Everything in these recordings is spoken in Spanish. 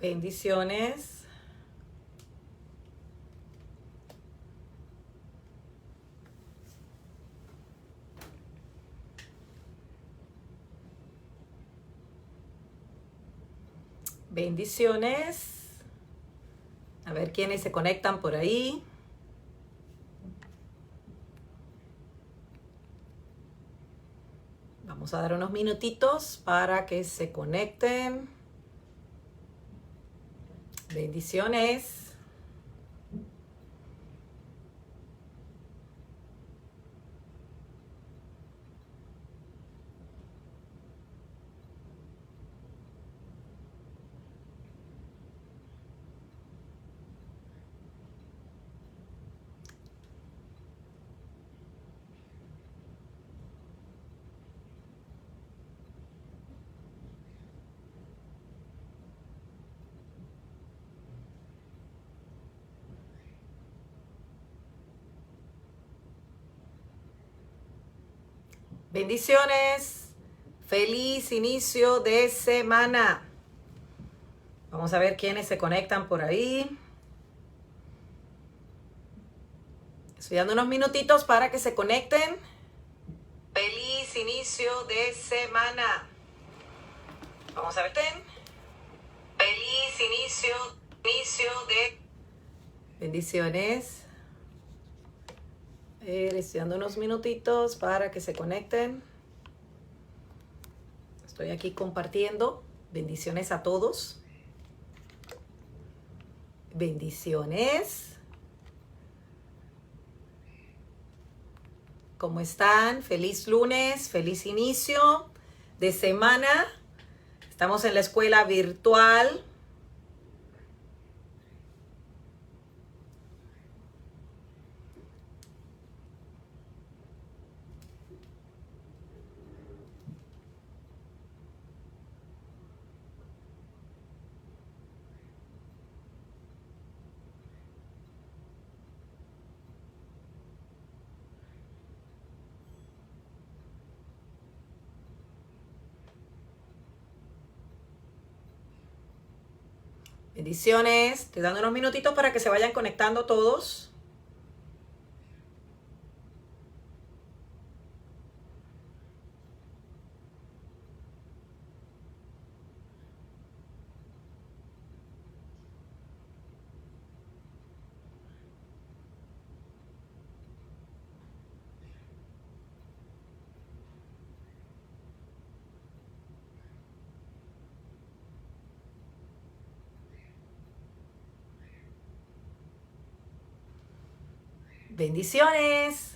Bendiciones. Bendiciones. A ver quiénes se conectan por ahí. Vamos a dar unos minutitos para que se conecten. Bendiciones. Bendiciones. Feliz inicio de semana. Vamos a ver quiénes se conectan por ahí. Estoy dando unos minutitos para que se conecten. Feliz inicio de semana. Vamos a ver. Feliz inicio de... Bendiciones. Estoy dando unos minutitos para que se conecten. Estoy aquí compartiendo. Bendiciones a todos. Bendiciones. ¿Cómo están? Feliz lunes, feliz inicio de semana. Estamos en la escuela virtual. Bendiciones. Estoy dando unos minutitos para que se vayan conectando todos. Bendiciones.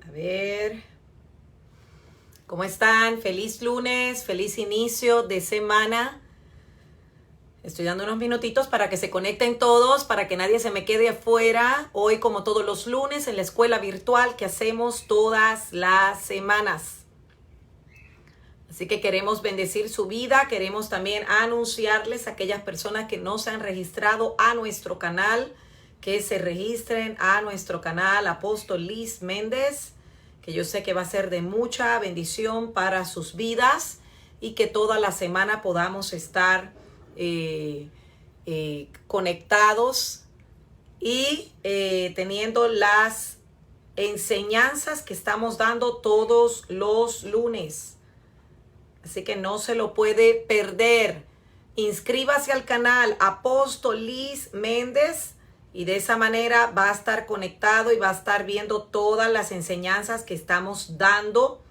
A ver. ¿Cómo están? Feliz lunes, feliz inicio de semana. Estoy dando unos minutitos para que se conecten todos, para que nadie se me quede afuera. Hoy, como todos los lunes, en la escuela virtual que hacemos todas las semanas. Así que queremos bendecir su vida. Queremos también anunciarles a aquellas personas que no se han registrado a nuestro canal, que se registren a nuestro canal Apóstol Liz Méndez, que yo sé que va a ser de mucha bendición para sus vidas y que toda la semana podamos estar conectados y teniendo las enseñanzas que estamos dando todos los lunes. Así que no se lo puede perder. Inscríbase al canal Apóstol Liz Méndez y de esa manera va a estar conectado y va a estar viendo todas las enseñanzas que estamos dando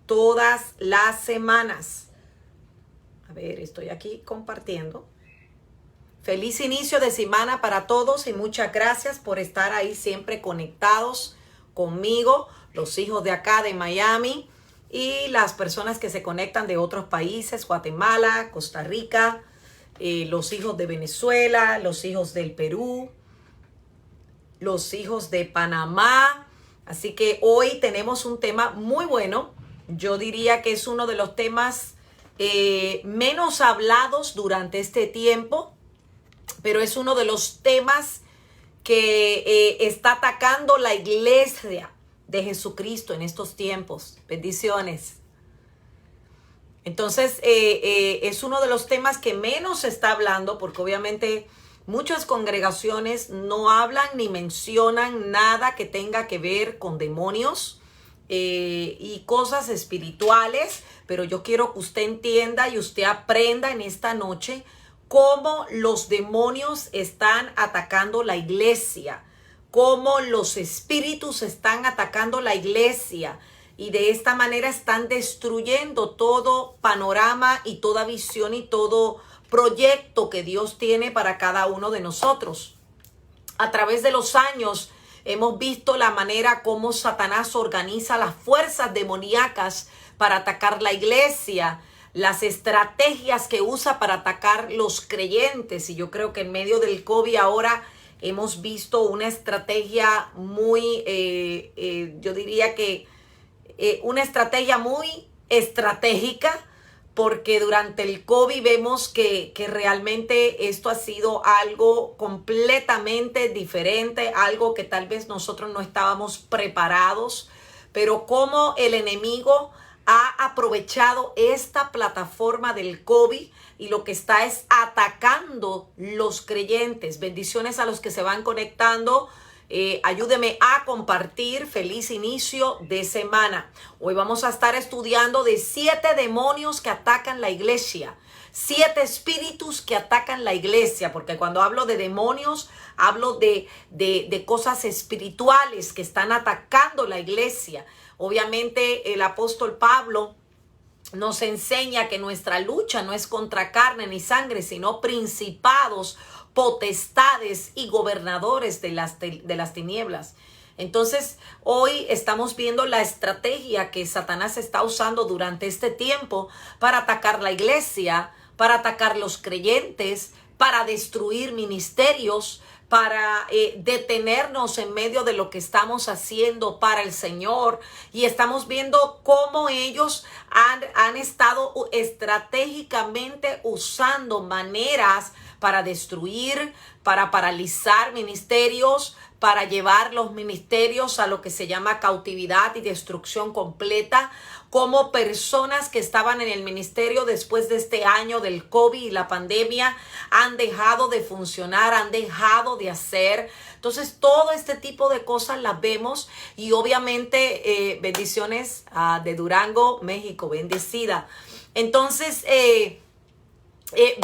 todas las semanas. A ver, estoy aquí compartiendo. Feliz inicio de semana para todos y muchas gracias por estar ahí siempre conectados conmigo, los hijos de acá de Miami y las personas que se conectan de otros países, Guatemala, Costa Rica, los hijos de Venezuela, los hijos del Perú, los hijos de Panamá. Así que hoy tenemos un tema muy bueno. Yo diría que es uno de los temas menos hablados durante este tiempo, pero es uno de los temas que está atacando la iglesia de Jesucristo en estos tiempos. Bendiciones. Entonces, es uno de los temas que menos se está hablando porque obviamente muchas congregaciones no hablan ni mencionan nada que tenga que ver con demonios y cosas espirituales, pero yo quiero que usted entienda y usted aprenda en esta noche cómo los demonios están atacando la iglesia, cómo los espíritus están atacando la iglesia. Y de esta manera están destruyendo todo panorama y toda visión y todo proyecto que Dios tiene para cada uno de nosotros. A través de los años hemos visto la manera como Satanás organiza las fuerzas demoníacas para atacar la iglesia, las estrategias que usa para atacar los creyentes. Y yo creo que en medio del COVID ahora hemos visto una estrategia muy, yo diría que una estrategia muy estratégica, porque durante el COVID vemos que realmente esto ha sido algo completamente diferente, algo que tal vez nosotros no estábamos preparados, pero como el enemigo ha aprovechado esta plataforma del COVID y lo que está es atacando los creyentes. Bendiciones a los que se van conectando. Ayúdeme a compartir. Feliz inicio de semana. Hoy vamos a estar estudiando de 7 demonios que atacan la iglesia. 7 espíritus que atacan la iglesia, porque cuando hablo de demonios, hablo de cosas espirituales que están atacando la iglesia. Obviamente el apóstol Pablo nos enseña que nuestra lucha no es contra carne ni sangre, sino principados, potestades y gobernadores de las tinieblas. Entonces, hoy estamos viendo la estrategia que Satanás está usando durante este tiempo para atacar la iglesia, para atacar los creyentes, para destruir ministerios, para detenernos en medio de lo que estamos haciendo para el Señor. Y estamos viendo cómo ellos han estado estratégicamente usando maneras para destruir, para paralizar ministerios, para llevar los ministerios a lo que se llama cautividad y destrucción completa, como personas que estaban en el ministerio después de este año del COVID y la pandemia han dejado de funcionar, han dejado de hacer. Entonces, todo este tipo de cosas las vemos y obviamente bendiciones de Durango, México, bendecida. Entonces,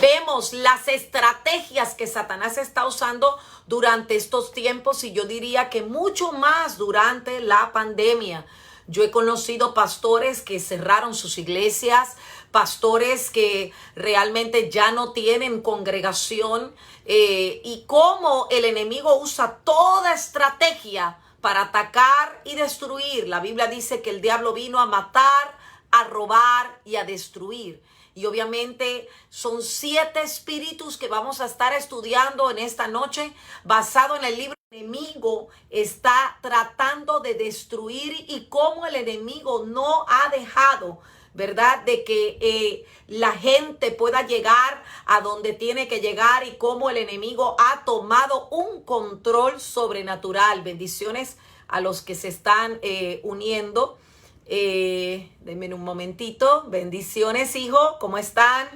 vemos las estrategias que Satanás está usando durante estos tiempos y yo diría que mucho más durante la pandemia. Yo he conocido pastores que cerraron sus iglesias, pastores que realmente ya no tienen congregación y cómo el enemigo usa toda estrategia para atacar y destruir. La Biblia dice que el diablo vino a matar, a robar y a destruir. Y obviamente son 7 espíritus que vamos a estar estudiando en esta noche, basado en el libro. El enemigo está tratando de destruir y cómo el enemigo no ha dejado, ¿verdad?, de que la gente pueda llegar a donde tiene que llegar y cómo el enemigo ha tomado un control sobrenatural. Bendiciones a los que se están uniendo. Denme un momentito. Bendiciones, hijo. ¿Cómo están?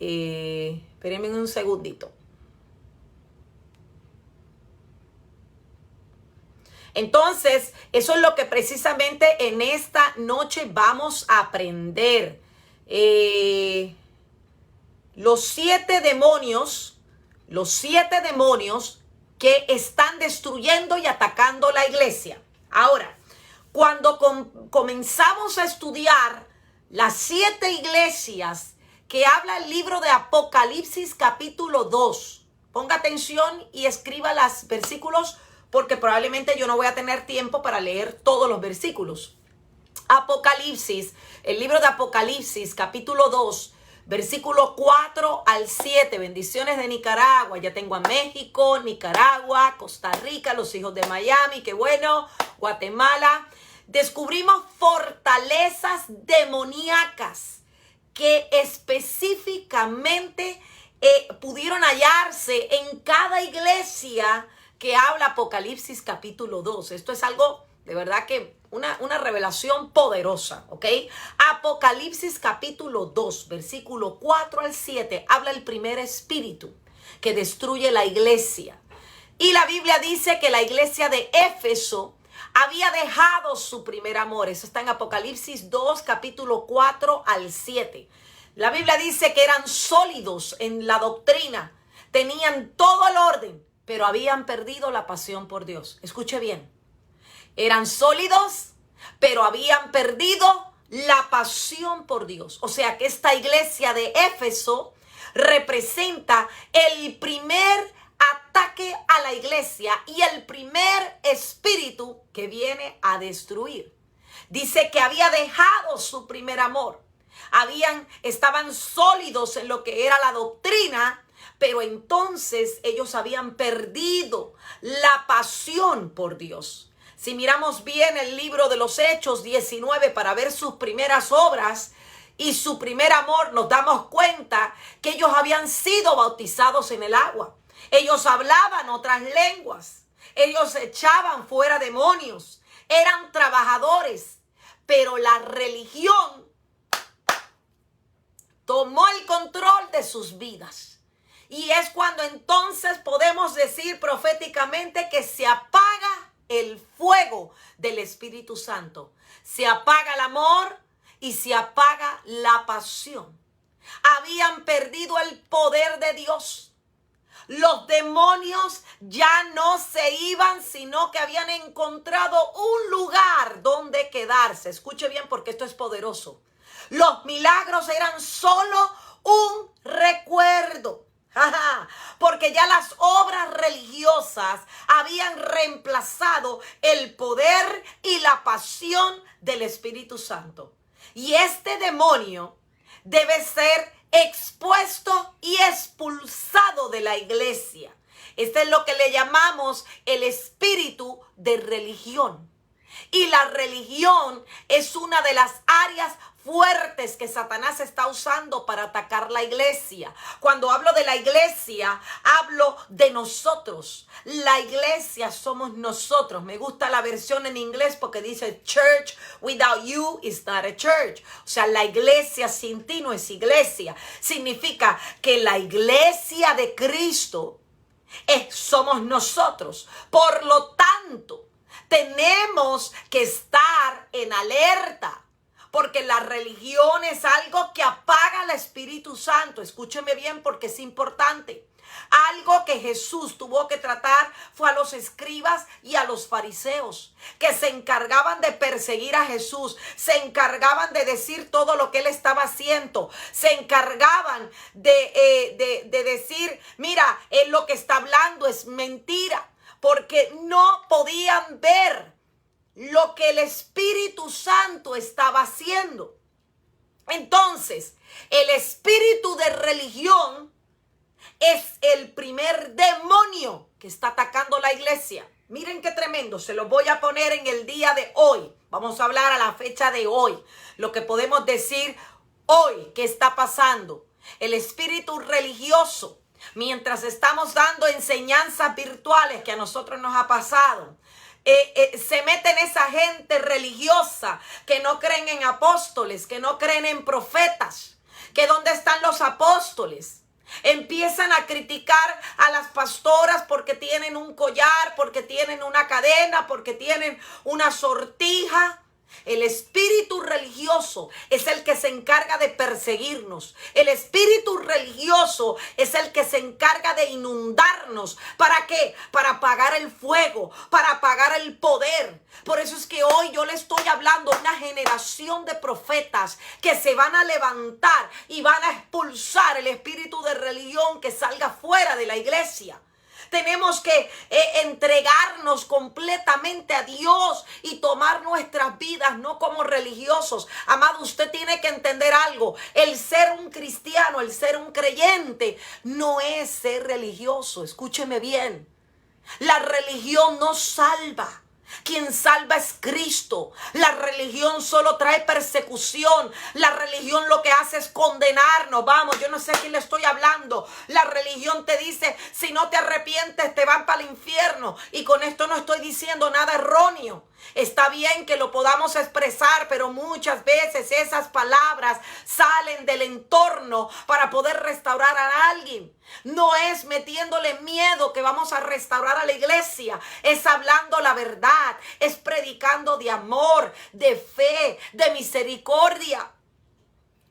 Espérenme un segundito. Entonces, eso es lo que precisamente en esta noche vamos a aprender. Los 7 demonios que están destruyendo y atacando la iglesia. Ahora, cuando comenzamos a estudiar las 7 iglesias que habla el libro de Apocalipsis capítulo 2, ponga atención y escriba los versículos porque probablemente yo no voy a tener tiempo para leer todos los versículos. Apocalipsis, el libro de Apocalipsis capítulo 2, versículo 4 al 7. Bendiciones de Nicaragua. Ya tengo a México, Nicaragua, Costa Rica, los hijos de Miami, qué bueno, Guatemala. Descubrimos fortalezas demoníacas que específicamente pudieron hallarse en cada iglesia que habla Apocalipsis capítulo 2. Esto es algo de verdad que una revelación poderosa, ¿ok? Apocalipsis capítulo 2, versículo 4 al 7, habla el primer espíritu que destruye la iglesia. Y la Biblia dice que la iglesia de Éfeso había dejado su primer amor. Eso está en Apocalipsis 2, capítulo 4 al 7. La Biblia dice que eran sólidos en la doctrina, tenían todo el orden, pero habían perdido la pasión por Dios. Escuche bien. Eran sólidos, pero habían perdido la pasión por Dios. O sea que esta iglesia de Éfeso representa el primer ataque a la iglesia y el primer espíritu que viene a destruir. Dice que había dejado su primer amor. Estaban sólidos en lo que era la doctrina, pero entonces ellos habían perdido la pasión por Dios. Si miramos bien el libro de los Hechos 19 para ver sus primeras obras y su primer amor, nos damos cuenta que ellos habían sido bautizados en el agua. Ellos hablaban otras lenguas. Ellos echaban fuera demonios. Eran trabajadores. Pero la religión tomó el control de sus vidas. Y es cuando entonces podemos decir proféticamente que se apaga el fuego del Espíritu Santo. Se apaga el amor y se apaga la pasión. Habían perdido el poder de Dios. Los demonios ya no se iban, sino que habían encontrado un lugar donde quedarse. Escuche bien porque esto es poderoso. Los milagros eran solo un recuerdo. Porque ya las obras religiosas habían reemplazado el poder y la pasión del Espíritu Santo. Y este demonio debe ser expuesto y expulsado de la iglesia. Este es lo que le llamamos el espíritu de religión. Y la religión es una de las áreas fuertes que Satanás está usando para atacar la iglesia. Cuando hablo de la iglesia, hablo de nosotros. La iglesia somos nosotros. Me gusta la versión en inglés porque dice church without you is not a church. O sea, la iglesia sin ti no es iglesia. Significa que la iglesia de Cristo somos nosotros. Por lo tanto, tenemos que estar en alerta. Porque la religión es algo que apaga al Espíritu Santo. Escúcheme bien porque es importante. Algo que Jesús tuvo que tratar fue a los escribas y a los fariseos, que se encargaban de perseguir a Jesús, se encargaban de decir todo lo que él estaba haciendo, se encargaban de decir, mira, él lo que está hablando es mentira, porque no podían ver lo que el Espíritu Santo estaba haciendo. Entonces, el espíritu de religión es el primer demonio que está atacando la iglesia. Miren qué tremendo, se lo voy a poner en el día de hoy. Vamos a hablar a la fecha de hoy. Lo que podemos decir hoy, ¿qué está pasando? El espíritu religioso, mientras estamos dando enseñanzas virtuales que a nosotros nos ha pasado, se meten esa gente religiosa que no creen en apóstoles, que no creen en profetas, que dónde están los apóstoles. Empiezan a criticar a las pastoras porque tienen un collar, porque tienen una cadena, porque tienen una sortija. El espíritu religioso es el que se encarga de perseguirnos. El espíritu religioso es el que se encarga de inundarnos. ¿Para qué? Para apagar el fuego, para apagar el poder. Por eso es que hoy yo le estoy hablando a una generación de profetas que se van a levantar y van a expulsar el espíritu de religión que salga fuera de la iglesia. Tenemos que entregarnos completamente a Dios y tomar nuestras vidas no como religiosos. Amado, usted tiene que entender algo. El ser un cristiano, el ser un creyente, no es ser religioso. Escúcheme bien. La religión no salva. Quien salva es Cristo. La religión solo trae persecución. La religión lo que hace es condenarnos. Vamos, yo no sé a quién le estoy hablando. La religión te dice, si no te arrepientes te van para el infierno. Y con esto no estoy diciendo nada erróneo. Está bien que lo podamos expresar, pero muchas veces esas palabras salen del entorno para poder restaurar a alguien. No es metiéndole miedo que vamos a restaurar a la iglesia. Es hablando la verdad. Es predicando de amor, de fe, de misericordia.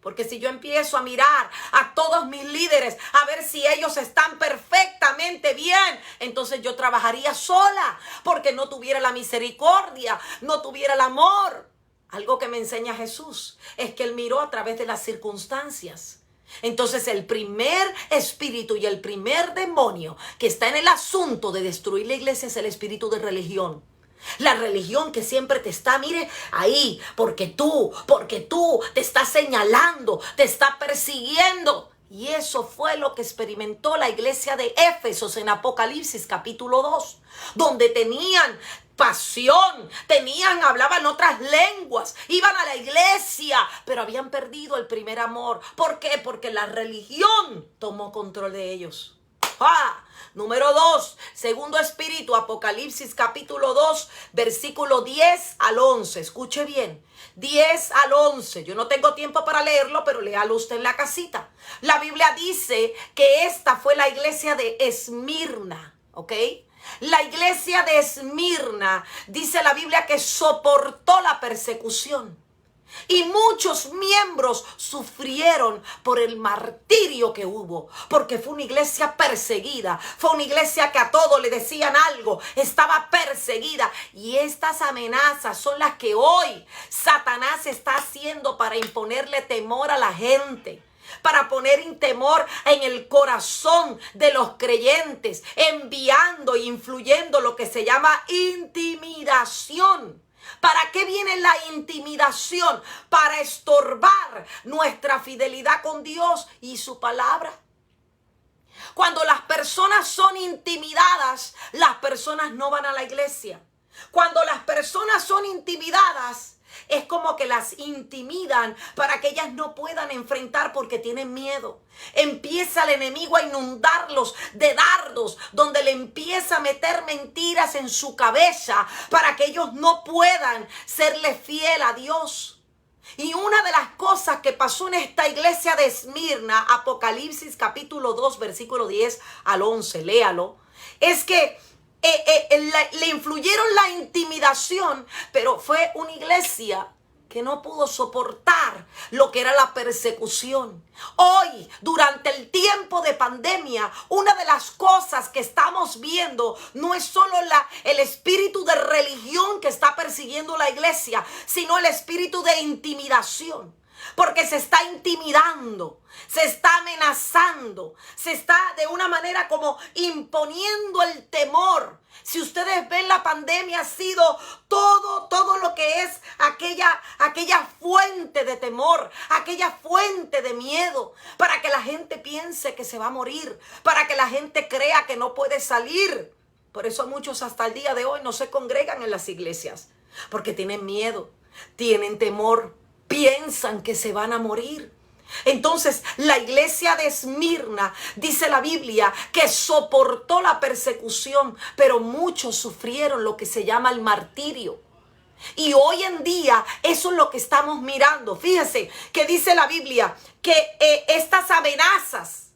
Porque si yo empiezo a mirar a todos mis líderes, a ver si ellos están perfectamente bien, entonces yo trabajaría sola, porque no tuviera la misericordia, no tuviera el amor. Algo que me enseña Jesús es que Él miró a través de las circunstancias. Entonces el primer espíritu y el primer demonio que está en el asunto de destruir la iglesia es el espíritu de religión. La religión que siempre te está, mire, ahí, porque tú te estás señalando, te está persiguiendo. Y eso fue lo que experimentó la iglesia de Éfesos en Apocalipsis capítulo 2, donde tenían pasión, hablaban otras lenguas, iban a la iglesia, pero habían perdido el primer amor. ¿Por qué? Porque la religión tomó control de ellos. Número 2, segundo espíritu, Apocalipsis capítulo 2, versículo 10 al 11. Escuche bien, 10 al 11. Yo no tengo tiempo para leerlo, pero léalo usted en la casita. La Biblia dice que esta fue la iglesia de Esmirna, ¿ok? La iglesia de Esmirna, dice la Biblia, que soportó la persecución. Y muchos miembros sufrieron por el martirio que hubo, porque fue una iglesia perseguida, fue una iglesia que a todos le decían algo, estaba perseguida. Y estas amenazas son las que hoy Satanás está haciendo para imponerle temor a la gente, para poner temor en el corazón de los creyentes, enviando e influyendo lo que se llama intimidación. ¿Para qué viene la intimidación? Para estorbar nuestra fidelidad con Dios y su palabra. Cuando las personas son intimidadas, las personas no van a la iglesia. Cuando las personas son intimidadas, es como que las intimidan para que ellas no puedan enfrentar porque tienen miedo. Empieza el enemigo a inundarlos de dardos, donde le empieza a meter mentiras en su cabeza para que ellos no puedan serle fiel a Dios. Y una de las cosas que pasó en esta iglesia de Esmirna, Apocalipsis capítulo 2, versículo 10 al 11, léalo, es que le influyeron la intimidación, pero fue una iglesia que no pudo soportar lo que era la persecución. Hoy, durante el tiempo de pandemia, una de las cosas que estamos viendo no es solo el espíritu de religión que está persiguiendo la iglesia, sino el espíritu de intimidación. Porque se está intimidando, se está amenazando, se está de una manera como imponiendo el temor. Si ustedes ven, la pandemia ha sido todo lo que es aquella fuente de temor, aquella fuente de miedo, para que la gente piense que se va a morir, para que la gente crea que no puede salir. Por eso muchos hasta el día de hoy no se congregan en las iglesias, porque tienen miedo, tienen temor, piensan que se van a morir. Entonces, la iglesia de Esmirna, dice la Biblia, que soportó la persecución, pero muchos sufrieron lo que se llama el martirio. Y hoy en día eso es lo que estamos mirando. Fíjese que dice la Biblia que estas amenazas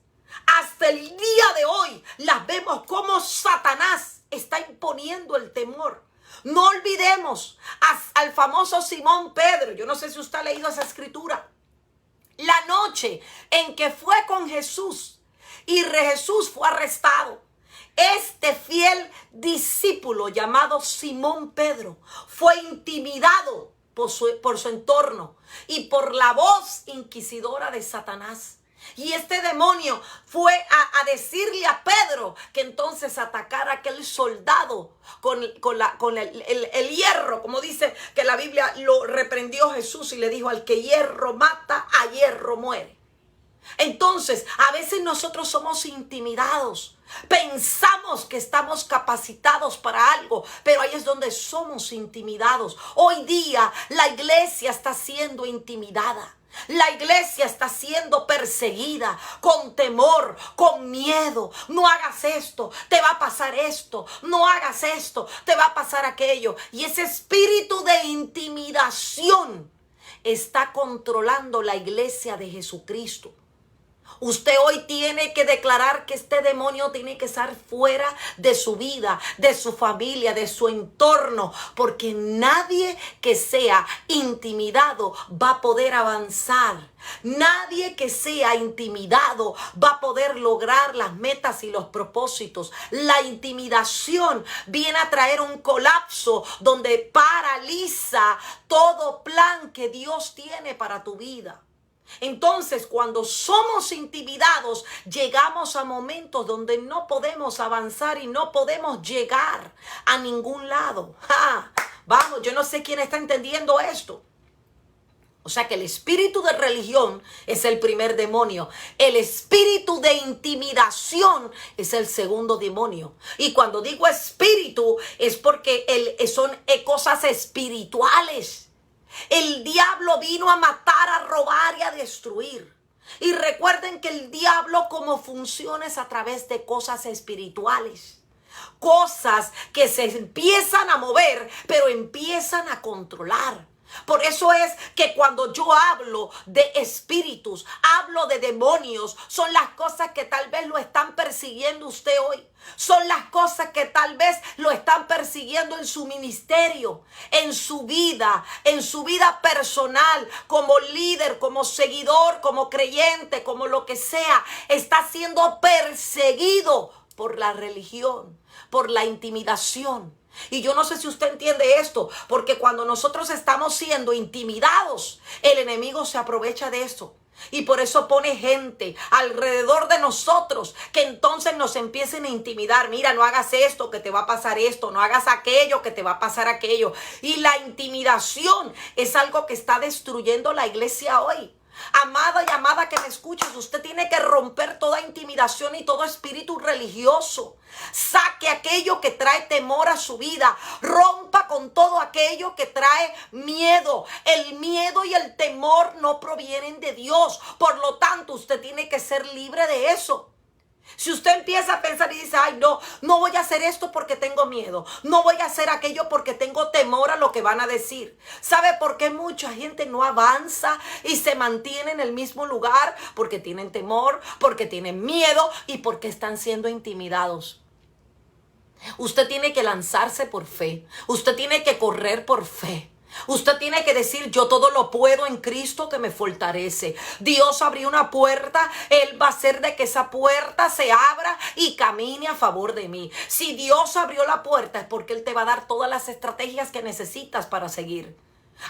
hasta el día de hoy las vemos como Satanás está imponiendo el temor. No olvidemos al famoso Simón Pedro. Yo no sé si usted ha leído esa escritura. La noche en que fue con Jesús y Jesús fue arrestado, este fiel discípulo llamado Simón Pedro fue intimidado por su entorno y por la voz inquisidora de Satanás. Y este demonio fue a decirle a Pedro que entonces atacara a aquel soldado con el hierro, como dice que la Biblia lo reprendió Jesús y le dijo: al que hierro mata, a hierro muere. Entonces, a veces nosotros somos intimidados. Pensamos que estamos capacitados para algo, pero ahí es donde somos intimidados. Hoy día la iglesia está siendo intimidada. La iglesia está siendo perseguida con temor, con miedo. No hagas esto, te va a pasar esto. No hagas esto, te va a pasar aquello. Y ese espíritu de intimidación está controlando la iglesia de Jesucristo. Usted hoy tiene que declarar que este demonio tiene que estar fuera de su vida, de su familia, de su entorno, porque nadie que sea intimidado va a poder avanzar. Nadie que sea intimidado va a poder lograr las metas y los propósitos. La intimidación viene a traer un colapso donde paraliza todo plan que Dios tiene para tu vida. Entonces, cuando somos intimidados, llegamos a momentos donde no podemos avanzar y no podemos llegar a ningún lado. ¡Ja! Vamos, yo no sé quién está entendiendo esto. O sea que el espíritu de religión es el primer demonio. El espíritu de intimidación es el segundo demonio. Y cuando digo espíritu es porque son cosas espirituales. El diablo vino a matar, a robar y a destruir. Y recuerden que el diablo como funciona es a través de cosas espirituales. Cosas que se empiezan a mover, pero empiezan a controlar. Por eso es que cuando yo hablo de espíritus, hablo de demonios, son las cosas que tal vez lo están persiguiendo usted hoy. Son las cosas que tal vez lo están persiguiendo en su ministerio, en su vida personal, como líder, como seguidor, como creyente, como lo que sea. Está siendo perseguido por la religión, por la intimidación. Y yo no sé si usted entiende esto, porque cuando nosotros estamos siendo intimidados, el enemigo se aprovecha de eso. Y por eso pone gente alrededor de nosotros que entonces nos empiecen a intimidar. Mira, no hagas esto, que te va a pasar esto. No hagas aquello, que te va a pasar aquello. Y la intimidación es algo que está destruyendo la iglesia hoy. Amada y amada que me escuches, usted tiene que romper toda intimidación y todo espíritu religioso. Saque aquello que trae temor a su vida. Rompa con todo aquello que trae miedo. El miedo y el temor no provienen de Dios. Por lo tanto, usted tiene que ser libre de eso. Si usted empieza a pensar y dice, ay, no voy a hacer esto porque tengo miedo. No voy a hacer aquello porque tengo temor a lo que van a decir. ¿Sabe por qué mucha gente no avanza y se mantiene en el mismo lugar? Porque tienen temor, porque tienen miedo y porque están siendo intimidados. Usted tiene que lanzarse por fe. Usted tiene que correr por fe. Usted tiene que decir, yo todo lo puedo en Cristo que me fortalece. Dios abrió una puerta, Él va a hacer de que esa puerta se abra y camine a favor de mí. Si Dios abrió la puerta es porque Él te va a dar todas las estrategias que necesitas para seguir.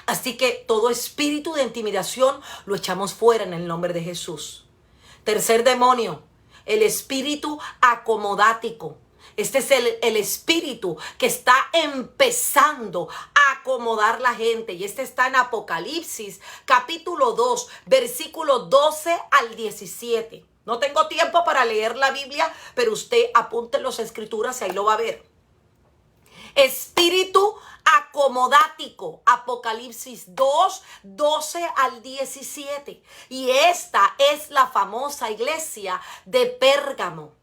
Así que todo espíritu de intimidación lo echamos fuera en el nombre de Jesús. Tercer demonio, el espíritu acomodático. Este es el espíritu que está empezando a acomodar la gente. Y este está en Apocalipsis, capítulo 2, versículo 12 al 17. No tengo tiempo para leer la Biblia, pero usted apunte las escrituras y ahí lo va a ver. Espíritu acomodático, Apocalipsis 2, 12 al 17. Y esta es la famosa iglesia de Pérgamo.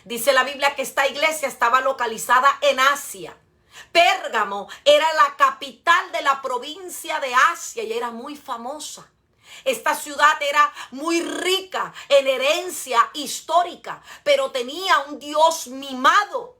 Dice la Biblia que esta iglesia estaba localizada en Asia. Pérgamo era la capital de la provincia de Asia y era muy famosa. Esta ciudad era muy rica en herencia histórica, pero tenía un dios mimado,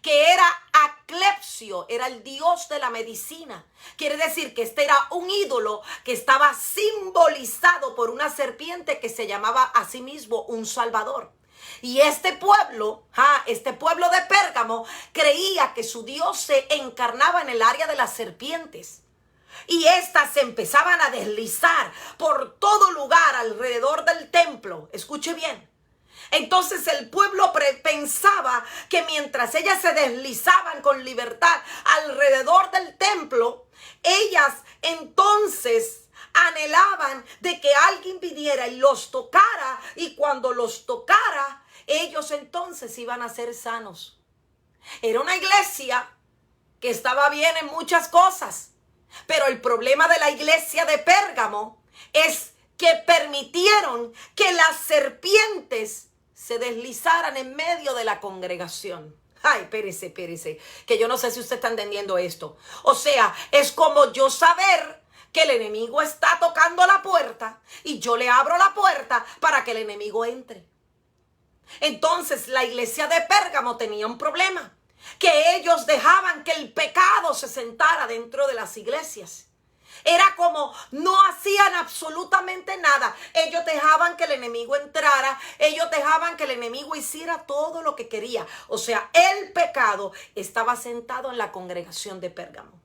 que era Asclepio, era el dios de la medicina. Quiere decir que este era un ídolo que estaba simbolizado por una serpiente que se llamaba a sí mismo un salvador. Y este pueblo de Pérgamo creía que su Dios se encarnaba en el área de las serpientes. Y estas se empezaban a deslizar por todo lugar alrededor del templo. Escuche bien. Entonces el pueblo pensaba que mientras ellas se deslizaban con libertad alrededor del templo, ellas entonces anhelaban de que alguien viniera y los tocara, y cuando los tocara, ellos entonces iban a ser sanos. Era una iglesia que estaba bien en muchas cosas, pero el problema de la iglesia de Pérgamo es que permitieron que las serpientes se deslizaran en medio de la congregación. Ay, espérese, que yo no sé si usted está entendiendo esto. O sea, es como yo saber que el enemigo está tocando la puerta y yo le abro la puerta para que el enemigo entre. Entonces la iglesia de Pérgamo tenía un problema, que ellos dejaban que el pecado se sentara dentro de las iglesias. Era como no hacían absolutamente nada. Ellos dejaban que el enemigo entrara. Ellos dejaban que el enemigo hiciera todo lo que quería. O sea, el pecado estaba sentado en la congregación de Pérgamo.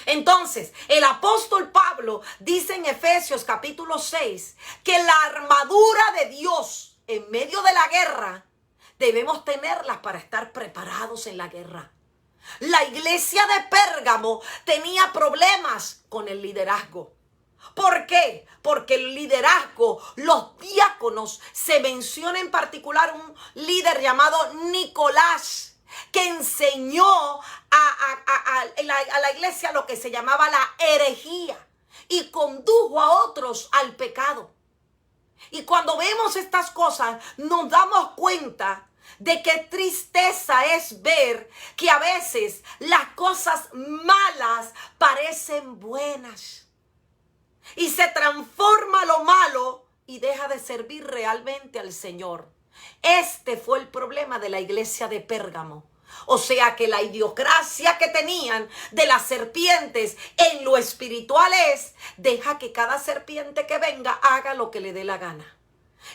Entonces, el apóstol Pablo dice en Efesios capítulo 6 que la armadura de Dios en medio de la guerra debemos tenerla para estar preparados en la guerra. La iglesia de Pérgamo tenía problemas con el liderazgo. ¿Por qué? Porque el liderazgo, los diáconos, se menciona en particular un líder llamado Nicolás, que enseñó a la iglesia lo que se llamaba la herejía y condujo a otros al pecado. Y cuando vemos estas cosas, nos damos cuenta de qué tristeza es ver que a veces las cosas malas parecen buenas y se transforma lo malo y deja de servir realmente al Señor. Este fue el problema de la iglesia de Pérgamo. O sea que la idiosincrasia que tenían de las serpientes en lo espiritual es: deja que cada serpiente que venga haga lo que le dé la gana.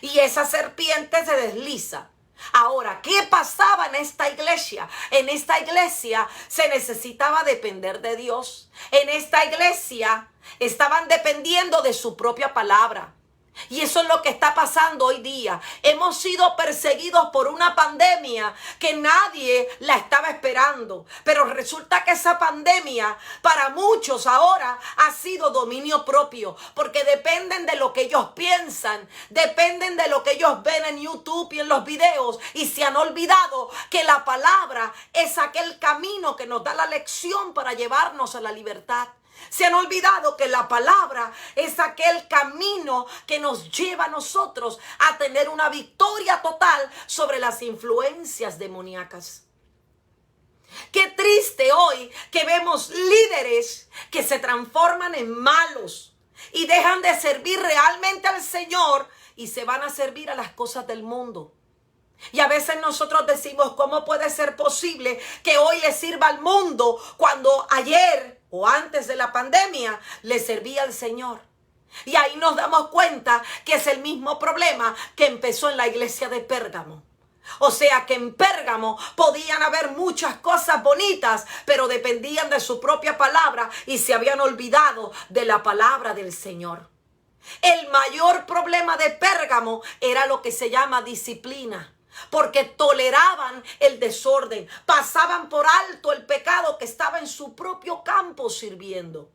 Y esa serpiente se desliza. Ahora, ¿qué pasaba en esta iglesia? En esta iglesia se necesitaba depender de Dios. En esta iglesia estaban dependiendo de su propia palabra. Y eso es lo que está pasando hoy día. Hemos sido perseguidos por una pandemia que nadie la estaba esperando. Pero resulta que esa pandemia para muchos ahora ha sido dominio propio. Porque dependen de lo que ellos piensan. Dependen de lo que ellos ven en YouTube y en los videos. Y se han olvidado que la palabra es aquel camino que nos da la lección para llevarnos a la libertad. Se han olvidado que la palabra es aquel camino que nos lleva a nosotros a tener una victoria total sobre las influencias demoníacas. Qué triste hoy que vemos líderes que se transforman en malos y dejan de servir realmente al Señor y se van a servir a las cosas del mundo. Y a veces nosotros decimos: ¿cómo puede ser posible que hoy le sirva al mundo cuando ayer o antes de la pandemia le servía al Señor? Y ahí nos damos cuenta que es el mismo problema que empezó en la iglesia de Pérgamo. O sea que en Pérgamo podían haber muchas cosas bonitas, pero dependían de su propia palabra y se habían olvidado de la palabra del Señor. El mayor problema de Pérgamo era lo que se llama disciplina. Porque toleraban el desorden, pasaban por alto el pecado que estaba en su propio campo sirviendo.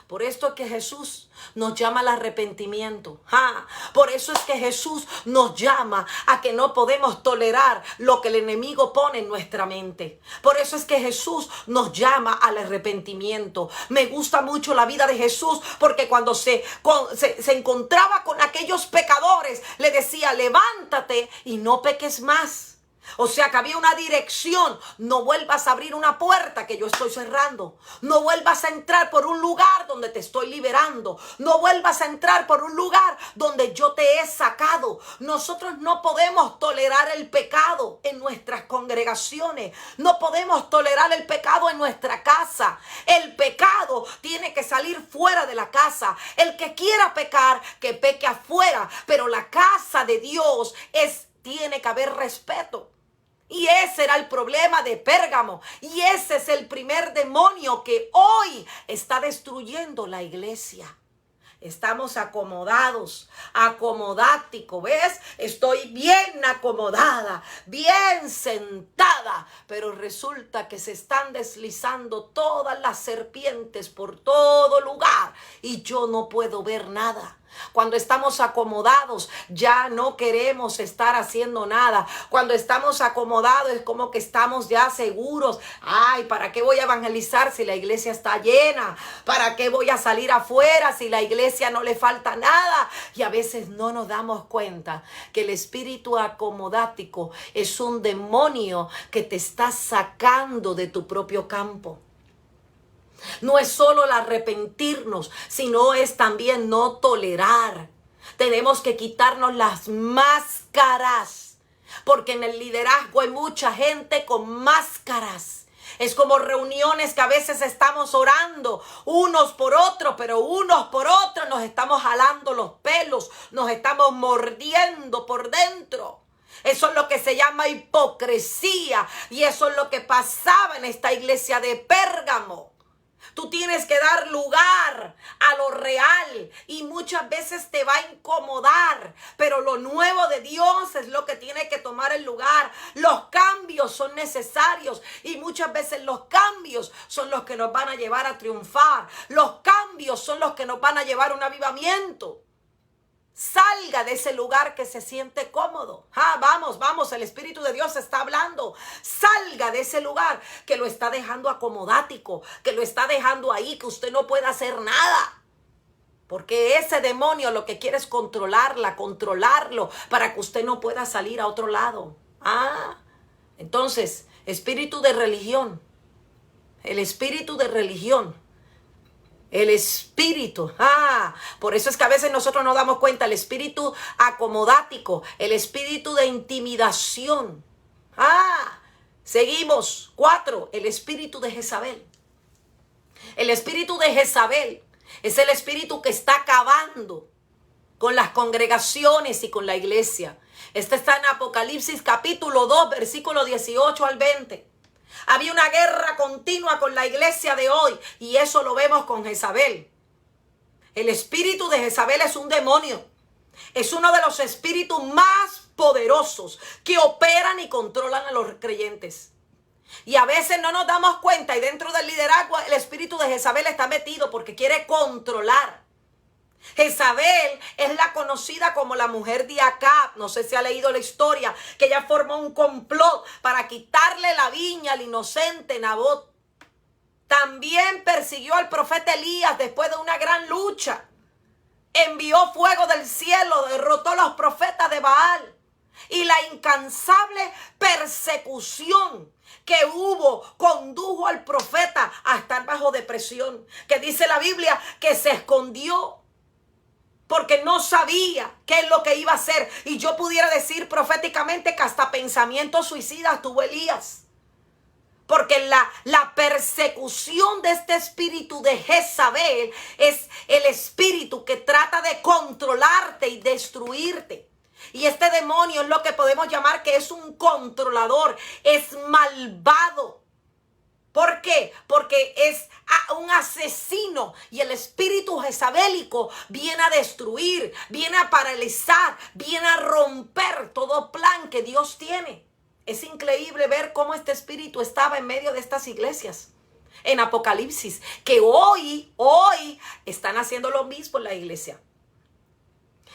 Por esto es que Jesús nos llama al arrepentimiento. Por eso es que Jesús nos llama a que no podemos tolerar lo que el enemigo pone en nuestra mente. Por eso es que Jesús nos llama al arrepentimiento. Me gusta mucho la vida de Jesús porque cuando se encontraba con aquellos pecadores, le decía: levántate y no peques más. O sea que había una dirección. No vuelvas a abrir una puerta que yo estoy cerrando. No vuelvas a entrar por un lugar donde te estoy liberando. No vuelvas a entrar por un lugar donde yo te he sacado. Nosotros no podemos tolerar el pecado en nuestras congregaciones. No podemos tolerar el pecado en nuestra casa. El pecado tiene que salir fuera de la casa. El que quiera pecar, que peque afuera. Pero la casa de Dios tiene que haber respeto. Y ese era el problema de Pérgamo. Y ese es el primer demonio que hoy está destruyendo la iglesia. Estamos acomodados, acomodático, ¿ves? Estoy bien acomodada, bien sentada, pero resulta que se están deslizando todas las serpientes por todo lugar y yo no puedo ver nada. Cuando estamos acomodados, ya no queremos estar haciendo nada. Cuando estamos acomodados, es como que estamos ya seguros. Ay, ¿para qué voy a evangelizar si la iglesia está llena? ¿Para qué voy a salir afuera si la iglesia no le falta nada? Y a veces no nos damos cuenta que el espíritu acomodático es un demonio que te está sacando de tu propio campo. No es solo el arrepentirnos, sino es también no tolerar. Tenemos que quitarnos las máscaras, porque en el liderazgo hay mucha gente con máscaras. Es como reuniones que a veces estamos orando unos por otros, pero unos por otros nos estamos jalando los pelos, nos estamos mordiendo por dentro. Eso es lo que se llama hipocresía, y eso es lo que pasaba en esta iglesia de Pérgamo. Tú tienes que dar lugar a lo real y muchas veces te va a incomodar, pero lo nuevo de Dios es lo que tiene que tomar el lugar. Los cambios son necesarios y muchas veces los cambios son los que nos van a llevar a triunfar. Los cambios son los que nos van a llevar a un avivamiento. Salga de ese lugar que se siente cómodo. Vamos, el Espíritu de Dios está hablando. Salga de ese lugar que lo está dejando acomodático, que lo está dejando ahí, que usted no puede hacer nada. Porque ese demonio lo que quiere es controlarlo para que usted no pueda salir a otro lado. Entonces, espíritu de religión. El espíritu de religión. El espíritu, por eso es que a veces nosotros nos damos cuenta, el espíritu acomodático, el espíritu de intimidación. Seguimos. 4, el espíritu de Jezabel. El espíritu de Jezabel es el espíritu que está acabando con las congregaciones y con la iglesia. Este está en Apocalipsis capítulo 2, versículo 18 al 20. Había una guerra continua con la iglesia de hoy y eso lo vemos con Jezabel. El espíritu de Jezabel es un demonio. Es uno de los espíritus más poderosos que operan y controlan a los creyentes. Y a veces no nos damos cuenta y dentro del liderazgo el espíritu de Jezabel está metido porque quiere controlar. Jezabel es la conocida como la mujer de Acab. No sé si ha leído la historia, que ella formó un complot para quitarle la viña al inocente Nabot. También persiguió al profeta Elías después de una gran lucha. Envió fuego del cielo, derrotó a los profetas de Baal. Y la incansable persecución que hubo condujo al profeta a estar bajo depresión. Que dice la Biblia que se escondió porque no sabía qué es lo que iba a hacer. Y yo pudiera decir proféticamente que hasta pensamientos suicidas tuvo Elías. Porque la persecución de este espíritu de Jezabel es el espíritu que trata de controlarte y destruirte. Y este demonio es lo que podemos llamar que es un controlador, es malvado. ¿Por qué? Porque es un asesino y el espíritu jezabélico viene a destruir, viene a paralizar, viene a romper todo plan que Dios tiene. Es increíble ver cómo este espíritu estaba en medio de estas iglesias en Apocalipsis, que hoy están haciendo lo mismo en la iglesia.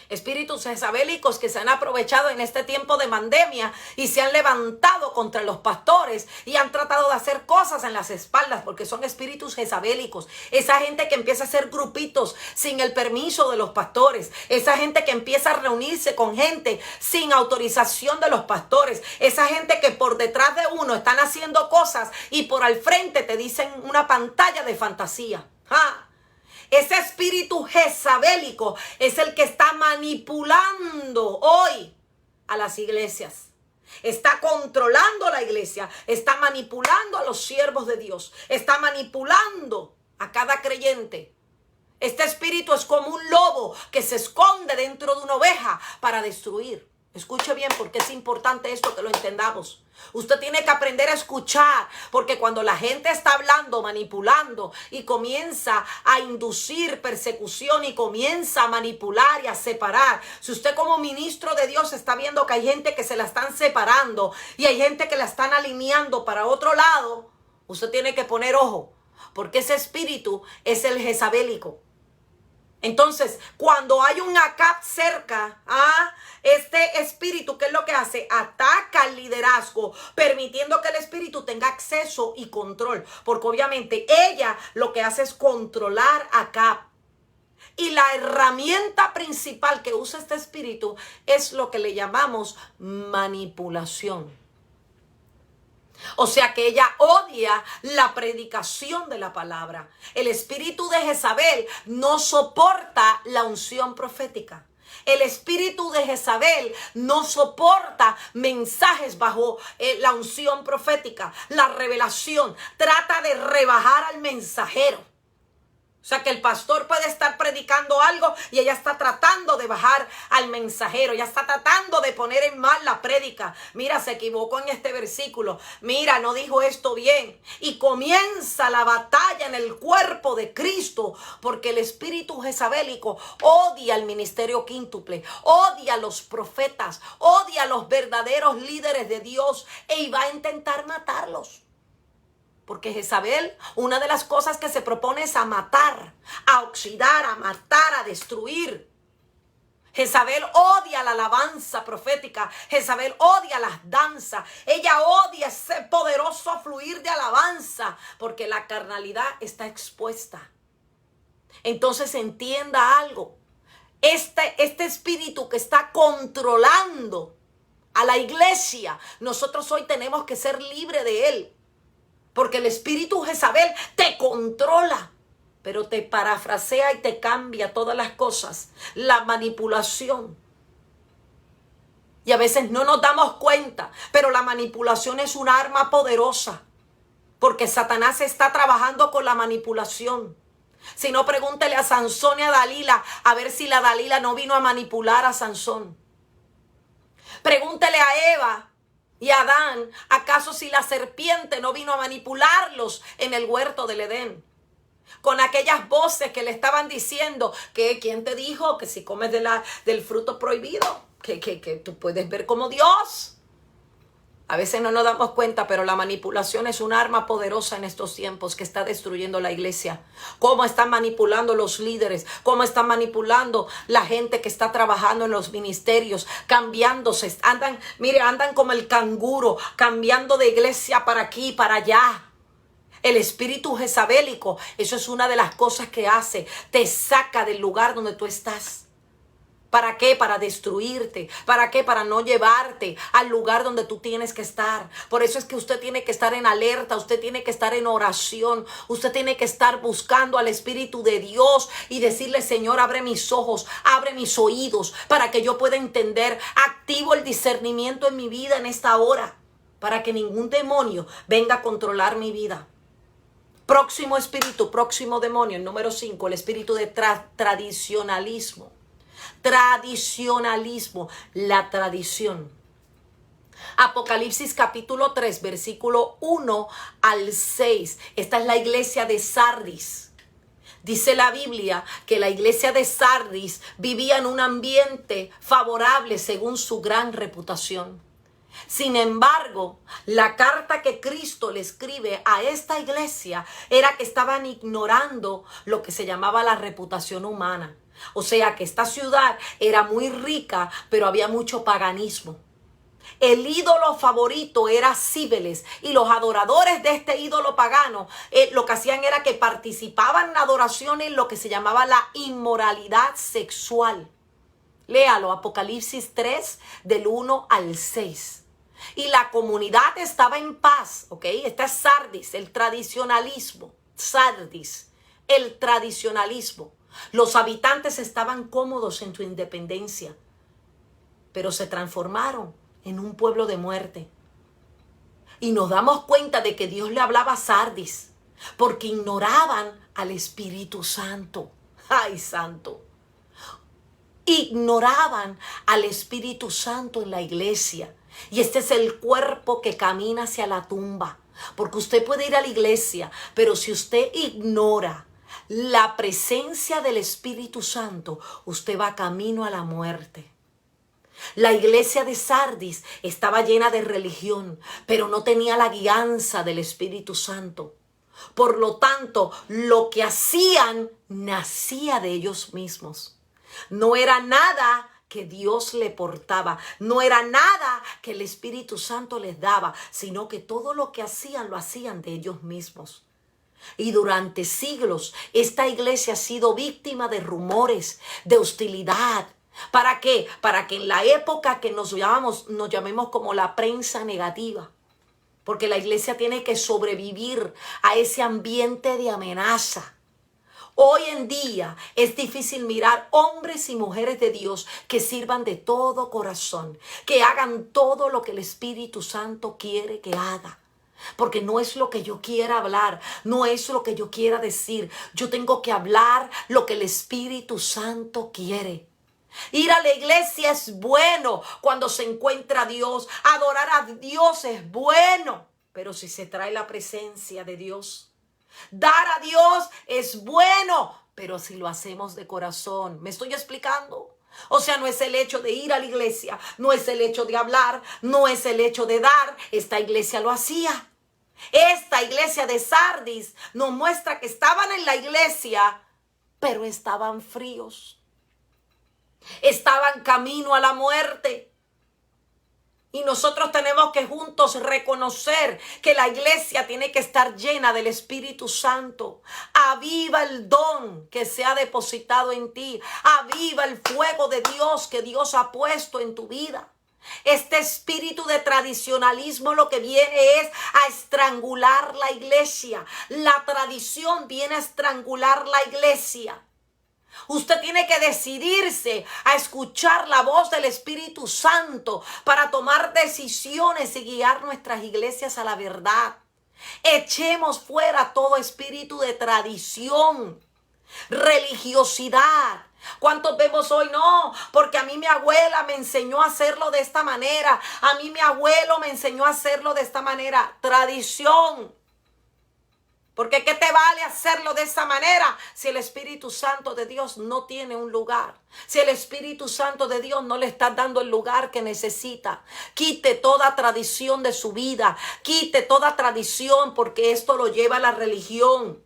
Espíritus jezabélicos que se han aprovechado en este tiempo de pandemia y se han levantado contra los pastores y han tratado de hacer cosas en las espaldas porque son espíritus jezabélicos. Esa gente que empieza a hacer grupitos sin el permiso de los pastores. Esa gente que empieza a reunirse con gente sin autorización de los pastores. Esa gente que por detrás de uno están haciendo cosas y por al frente te dicen una pantalla de fantasía. Ese espíritu jezabélico es el que está manipulando hoy a las iglesias. Está controlando la iglesia, está manipulando a los siervos de Dios, está manipulando a cada creyente. Este espíritu es como un lobo que se esconde dentro de una oveja para destruir. Escuche bien porque es importante esto que lo entendamos. Usted tiene que aprender a escuchar, porque cuando la gente está hablando, manipulando y comienza a inducir persecución y comienza a manipular y a separar, si usted como ministro de Dios está viendo que hay gente que se la están separando y hay gente que la están alineando para otro lado, usted tiene que poner ojo, porque ese espíritu es el jezabélico. Entonces, cuando hay un Acab cerca, este espíritu, ¿qué es lo que hace? Ataca al liderazgo, permitiendo que el espíritu tenga acceso y control. Porque obviamente ella lo que hace es controlar a Acab. Y la herramienta principal que usa este espíritu es lo que le llamamos manipulación. O sea que ella odia la predicación de la palabra. El espíritu de Jezabel no soporta la unción profética. El espíritu de Jezabel no soporta mensajes bajo la unción profética, la revelación. Trata de rebajar al mensajero. O sea que el pastor puede estar predicando algo y ella está tratando de bajar al mensajero. Ella está tratando de poner en mal la prédica. Mira, se equivocó en este versículo. Mira, no dijo esto bien. Y comienza la batalla en el cuerpo de Cristo. Porque el espíritu jezabélico odia el ministerio quíntuple. Odia a los profetas. Odia a los verdaderos líderes de Dios. E va a intentar matarlos. Porque Jezabel, una de las cosas que se propone es a matar, a oxidar, a matar, a destruir. Jezabel odia la alabanza profética. Jezabel odia las danzas. Ella odia ese poderoso fluir de alabanza porque la carnalidad está expuesta. Entonces entienda algo. Este espíritu que está controlando a la iglesia, nosotros hoy tenemos que ser libres de él. Porque el espíritu Jezabel te controla, pero te parafrasea y te cambia todas las cosas. La manipulación. Y a veces no nos damos cuenta, pero la manipulación es un arma poderosa. Porque Satanás está trabajando con la manipulación. Si no, pregúntele a Sansón y a Dalila, a ver si la Dalila no vino a manipular a Sansón. Pregúntele a Eva y Adán, ¿acaso si la serpiente no vino a manipularlos en el huerto del Edén? Con aquellas voces que le estaban diciendo que ¿quién te dijo que si comes del fruto prohibido, que tú puedes ver como Dios? A veces no nos damos cuenta, pero la manipulación es un arma poderosa en estos tiempos que está destruyendo la iglesia. Cómo están manipulando los líderes, cómo están manipulando la gente que está trabajando en los ministerios, cambiándose. Andan como el canguro, cambiando de iglesia para aquí, para allá. El espíritu jezabélico, eso es una de las cosas que hace. Te saca del lugar donde tú estás. ¿Para qué? Para destruirte. ¿Para qué? Para no llevarte al lugar donde tú tienes que estar. Por eso es que usted tiene que estar en alerta, usted tiene que estar en oración, usted tiene que estar buscando al Espíritu de Dios y decirle, Señor, abre mis ojos, abre mis oídos para que yo pueda entender. Activo el discernimiento en mi vida en esta hora para que ningún demonio venga a controlar mi vida. Próximo espíritu, próximo demonio, el número 5, el espíritu de tradicionalismo. Tradicionalismo, la tradición. Apocalipsis capítulo 3, versículo 1 al 6. Esta es la iglesia de Sardis. Dice la Biblia que la iglesia de Sardis vivía en un ambiente favorable según su gran reputación. Sin embargo, la carta que Cristo le escribe a esta iglesia era que estaban ignorando lo que se llamaba la reputación humana. O sea que esta ciudad era muy rica, pero había mucho paganismo. El ídolo favorito era Cíbeles y los adoradores de este ídolo pagano lo que hacían era que participaban en adoración en lo que se llamaba la inmoralidad sexual. Léalo, Apocalipsis 3 del 1 al 6. Y la comunidad estaba en paz, ¿ok? Esta es Sardis, el tradicionalismo. Sardis, el tradicionalismo. Los habitantes estaban cómodos en su independencia, pero se transformaron en un pueblo de muerte. Y nos damos cuenta de que Dios le hablaba a Sardis, porque ignoraban al Espíritu Santo. ¡Ay, santo! Ignoraban al Espíritu Santo en la iglesia. Y este es el cuerpo que camina hacia la tumba. Porque usted puede ir a la iglesia, pero si usted ignora la presencia del Espíritu Santo, usted va camino a la muerte. La iglesia de Sardis estaba llena de religión, pero no tenía la guianza del Espíritu Santo. Por lo tanto, lo que hacían nacía de ellos mismos. No era nada que Dios le portaba, no era nada que el Espíritu Santo les daba, sino que todo lo que hacían lo hacían de ellos mismos. Y durante siglos esta iglesia ha sido víctima de rumores, de hostilidad. ¿Para qué? Para que en la época que nos llamemos como la prensa negativa. Porque la iglesia tiene que sobrevivir a ese ambiente de amenaza. Hoy en día es difícil mirar hombres y mujeres de Dios que sirvan de todo corazón, que hagan todo lo que el Espíritu Santo quiere que haga. Porque no es lo que yo quiera hablar, no es lo que yo quiera decir. Yo tengo que hablar lo que el Espíritu Santo quiere. Ir a la iglesia es bueno cuando se encuentra a Dios. Adorar a Dios es bueno, pero si se trae la presencia de Dios. Dar a Dios es bueno, pero si lo hacemos de corazón. ¿Me estoy explicando? O sea, no es el hecho de ir a la iglesia, no es el hecho de hablar, no es el hecho de dar. Esta iglesia lo hacía. Esta iglesia de Sardis nos muestra que estaban en la iglesia, pero estaban fríos. Estaban camino a la muerte. Y nosotros tenemos que juntos reconocer que la iglesia tiene que estar llena del Espíritu Santo. Aviva el don que se ha depositado en ti. Aviva el fuego de Dios que Dios ha puesto en tu vida. Este espíritu de tradicionalismo lo que viene es a estrangular la iglesia. La tradición viene a estrangular la iglesia. Usted tiene que decidirse a escuchar la voz del Espíritu Santo para tomar decisiones y guiar nuestras iglesias a la verdad. Echemos fuera todo espíritu de tradición, religiosidad. ¿Cuántos vemos hoy? No, porque a mí mi abuela me enseñó a hacerlo de esta manera. A mí mi abuelo me enseñó a hacerlo de esta manera. Tradición. Porque ¿qué te vale hacerlo de esa manera si el Espíritu Santo de Dios no tiene un lugar? Si el Espíritu Santo de Dios no le está dando el lugar que necesita. Quite toda tradición de su vida. Quite toda tradición porque esto lo lleva a la religión.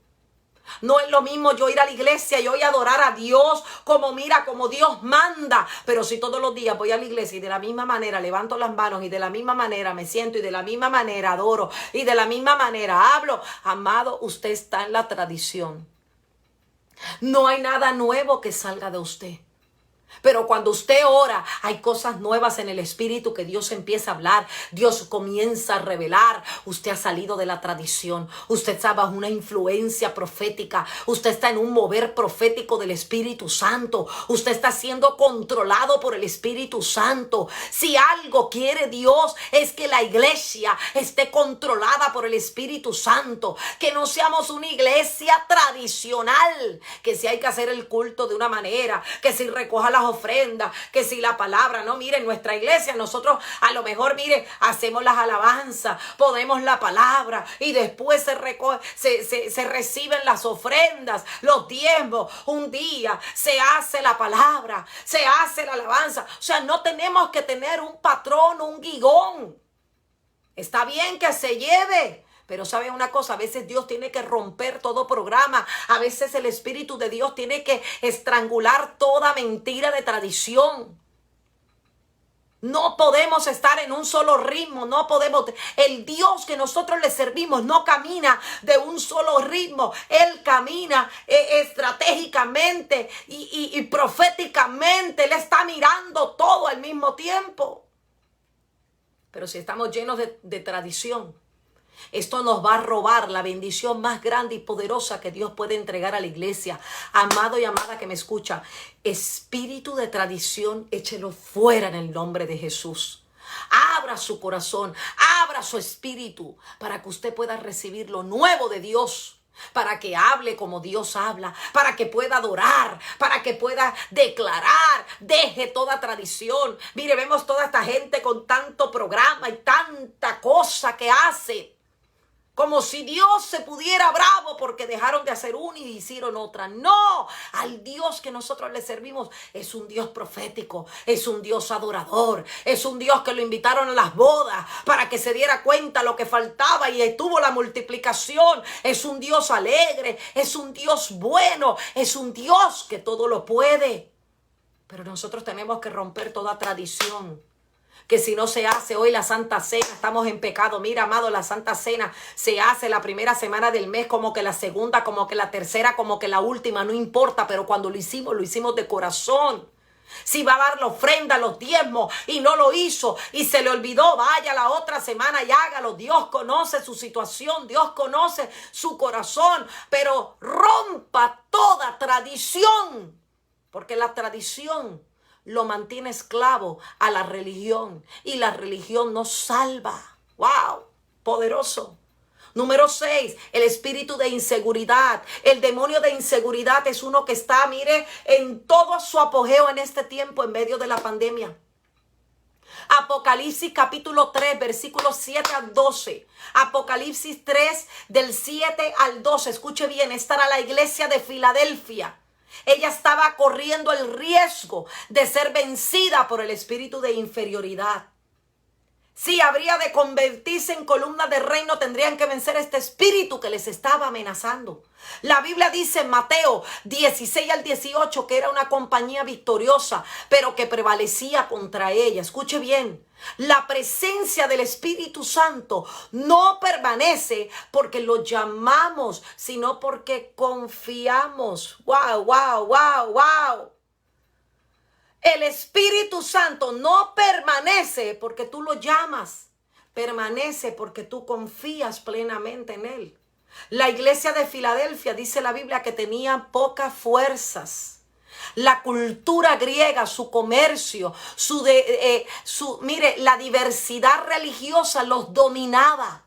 No es lo mismo yo ir a la iglesia y hoy adorar a Dios como Dios manda. Pero si todos los días voy a la iglesia y de la misma manera levanto las manos y de la misma manera me siento y de la misma manera adoro y de la misma manera hablo, amado, usted está en la tradición. No hay nada nuevo que salga de usted. Pero cuando usted ora, hay cosas nuevas en el Espíritu que Dios empieza a hablar. Dios comienza a revelar. Usted ha salido de la tradición. Usted está bajo una influencia profética. Usted está en un mover profético del Espíritu Santo. Usted está siendo controlado por el Espíritu Santo. Si algo quiere Dios es que la iglesia esté controlada por el Espíritu Santo. Que no seamos una iglesia tradicional. Que si hay que hacer el culto de una manera. Que si recoja las ofrendas, que si la palabra, no, mire, en nuestra iglesia nosotros a lo mejor, mire, hacemos las alabanzas, ponemos la palabra y después se reciben las ofrendas, los diezmos, un día se hace la palabra, se hace la alabanza. O sea, no tenemos que tener un patrón, un guigón. Está bien que se lleve. Pero ¿sabe una cosa? A veces Dios tiene que romper todo programa. A veces el Espíritu de Dios tiene que estrangular toda mentira de tradición. No podemos estar en un solo ritmo. No podemos. El Dios que nosotros le servimos no camina de un solo ritmo. Él camina estratégicamente y proféticamente. Él está mirando todo al mismo tiempo. Pero si estamos llenos de tradición, esto nos va a robar la bendición más grande y poderosa que Dios puede entregar a la iglesia. Amado y amada que me escucha, espíritu de tradición, échelo fuera en el nombre de Jesús. Abra su corazón, abra su espíritu para que usted pueda recibir lo nuevo de Dios. Para que hable como Dios habla, para que pueda adorar, para que pueda declarar, deje toda tradición. Mire, vemos toda esta gente con tanto programa y tanta cosa que hace. como si Dios se pudiera bravo porque dejaron de hacer una y hicieron otra. No, al Dios que nosotros le servimos es un Dios profético, es un Dios adorador, es un Dios que lo invitaron a las bodas para que se diera cuenta lo que faltaba y tuvo la multiplicación. Es un Dios alegre, es un Dios bueno, es un Dios que todo lo puede. Pero nosotros tenemos que romper toda tradición. Que si no se hace hoy la Santa Cena, estamos en pecado. Mira, amado, la Santa Cena se hace la primera semana del mes, como que la segunda, como que la tercera, como que la última, no importa. Pero cuando lo hicimos de corazón. Si va a dar la ofrenda, los diezmos, y no lo hizo, y se le olvidó, vaya la otra semana y hágalo. Dios conoce su situación, Dios conoce su corazón, pero rompa toda tradición, porque la tradición lo mantiene esclavo a la religión y la religión no salva. ¡Wow! Poderoso. Número 6, el espíritu de inseguridad. El demonio de inseguridad es uno que está, mire, en todo su apogeo en este tiempo, en medio de la pandemia. Apocalipsis capítulo 3, versículos 7 al 12. Apocalipsis 3, del 7 al 12. Escuche bien, esta era la iglesia de Filadelfia. Ella estaba corriendo el riesgo de ser vencida por el espíritu de inferioridad. Si habría de convertirse en columna de reino, tendrían que vencer este espíritu que les estaba amenazando. La Biblia dice en Mateo 16 al 18 que era una compañía victoriosa, pero que prevalecía contra ella. Escuche bien, la presencia del Espíritu Santo no permanece porque lo llamamos, sino porque confiamos. ¡Wow, wow, wow, wow! El Espíritu Santo no permanece porque tú lo llamas, permanece porque tú confías plenamente en Él. La iglesia de Filadelfia, dice la Biblia, que tenía pocas fuerzas. La cultura griega, su comercio, mire, la diversidad religiosa los dominaba.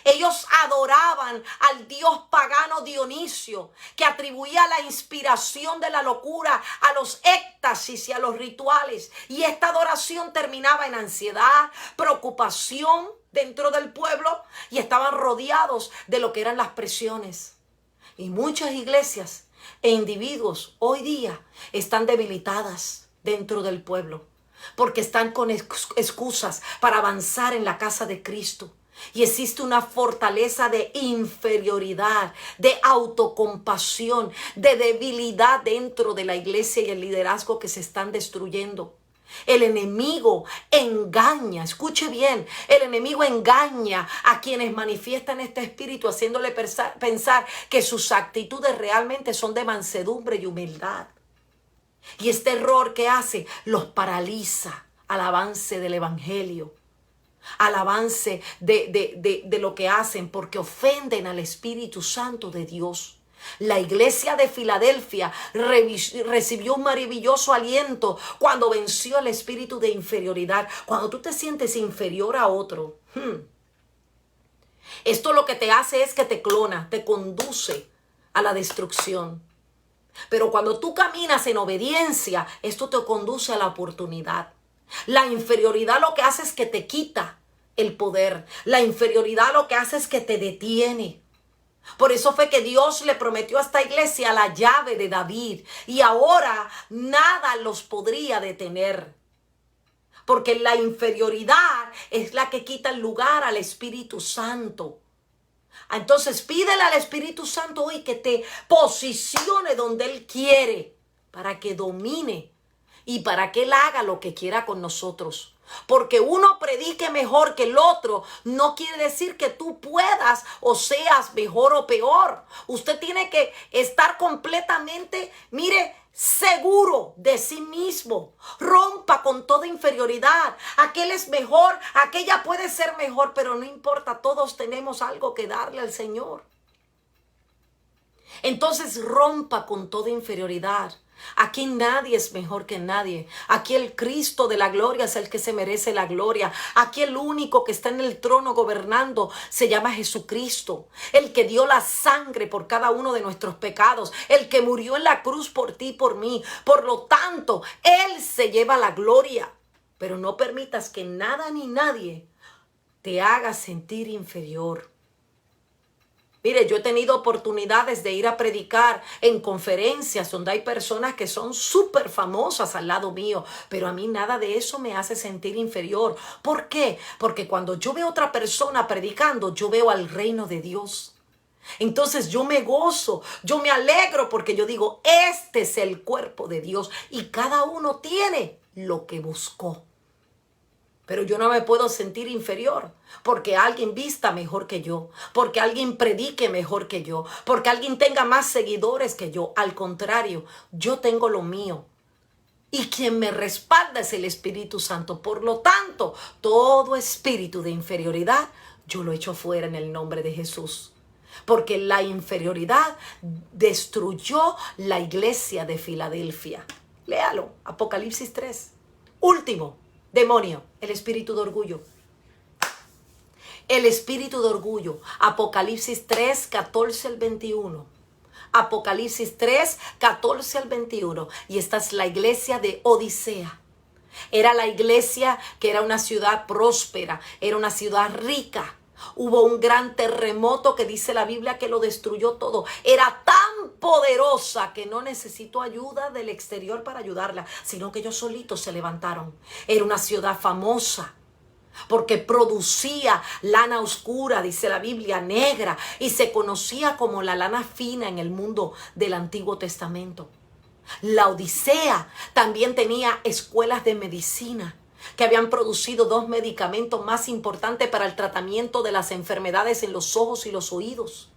Ellos adoraban al dios pagano Dionisio, que atribuía la inspiración de la locura a los éxtasis y a los rituales. Y esta adoración terminaba en ansiedad, preocupación dentro del pueblo, y estaban rodeados de lo que eran las presiones. Y muchas iglesias e individuos hoy día están debilitadas dentro del pueblo, porque están con excusas para avanzar en la casa de Cristo. Y existe una fortaleza de inferioridad, de autocompasión, de debilidad dentro de la iglesia y el liderazgo que se están destruyendo. El enemigo engaña, escuche bien, el enemigo engaña a quienes manifiestan este espíritu, haciéndole pensar que sus actitudes realmente son de mansedumbre y humildad. Y este error que hace los paraliza al avance del evangelio, al avance de lo que hacen, porque ofenden al Espíritu Santo de Dios. La iglesia de Filadelfia recibió un maravilloso aliento cuando venció el espíritu de inferioridad. Cuando tú te sientes inferior a otro, esto lo que te hace es que te clona, te conduce a la destrucción. Pero cuando tú caminas en obediencia, esto te conduce a la oportunidad. La inferioridad lo que hace es que te quita el poder. La inferioridad lo que hace es que te detiene. Por eso fue que Dios le prometió a esta iglesia la llave de David. Y ahora nada los podría detener. Porque la inferioridad es la que quita el lugar al Espíritu Santo. Entonces pídele al Espíritu Santo hoy que te posicione donde Él quiere, para que domine y para que Él haga lo que quiera con nosotros. Porque uno predique mejor que el otro no quiere decir que tú puedas o seas mejor o peor. Usted tiene que estar completamente, mire, seguro de sí mismo. Rompa con toda inferioridad. Aquel es mejor, aquella puede ser mejor, pero no importa, todos tenemos algo que darle al Señor. Entonces rompa con toda inferioridad. Aquí nadie es mejor que nadie. Aquí el Cristo de la gloria es el que se merece la gloria. Aquí el único que está en el trono gobernando se llama Jesucristo. El que dio la sangre por cada uno de nuestros pecados. El que murió en la cruz por ti y por mí. Por lo tanto, Él se lleva la gloria. Pero no permitas que nada ni nadie te haga sentir inferior. Mire, yo he tenido oportunidades de ir a predicar en conferencias donde hay personas que son súper famosas al lado mío, pero a mí nada de eso me hace sentir inferior. ¿Por qué? Porque cuando yo veo a otra persona predicando, yo veo al reino de Dios. Entonces yo me gozo, yo me alegro porque yo digo, este es el cuerpo de Dios y cada uno tiene lo que buscó. Pero yo no me puedo sentir inferior porque alguien vista mejor que yo, porque alguien predique mejor que yo, porque alguien tenga más seguidores que yo. Al contrario, yo tengo lo mío. Y quien me respalda es el Espíritu Santo. Por lo tanto, todo espíritu de inferioridad, yo lo echo fuera en el nombre de Jesús. Porque la inferioridad destruyó la iglesia de Filadelfia. Léalo, Apocalipsis 3. Último demonio, el espíritu de orgullo. El espíritu de orgullo. Apocalipsis 3, 14 al 21. Apocalipsis 3, 14 al 21. Y esta es la iglesia de Odisea. Era la iglesia que era una ciudad próspera, era una ciudad rica. Hubo un gran terremoto que dice la Biblia que lo destruyó todo. Era tan poderosa que no necesitó ayuda del exterior para ayudarla, sino que ellos solitos se levantaron. Era una ciudad famosa porque producía lana oscura, dice la Biblia, negra, y se conocía como la lana fina en el mundo del Antiguo Testamento. La Odisea también tenía escuelas de medicina que habían producido 2 medicamentos más importantes para el tratamiento de las enfermedades en los ojos y los oídos.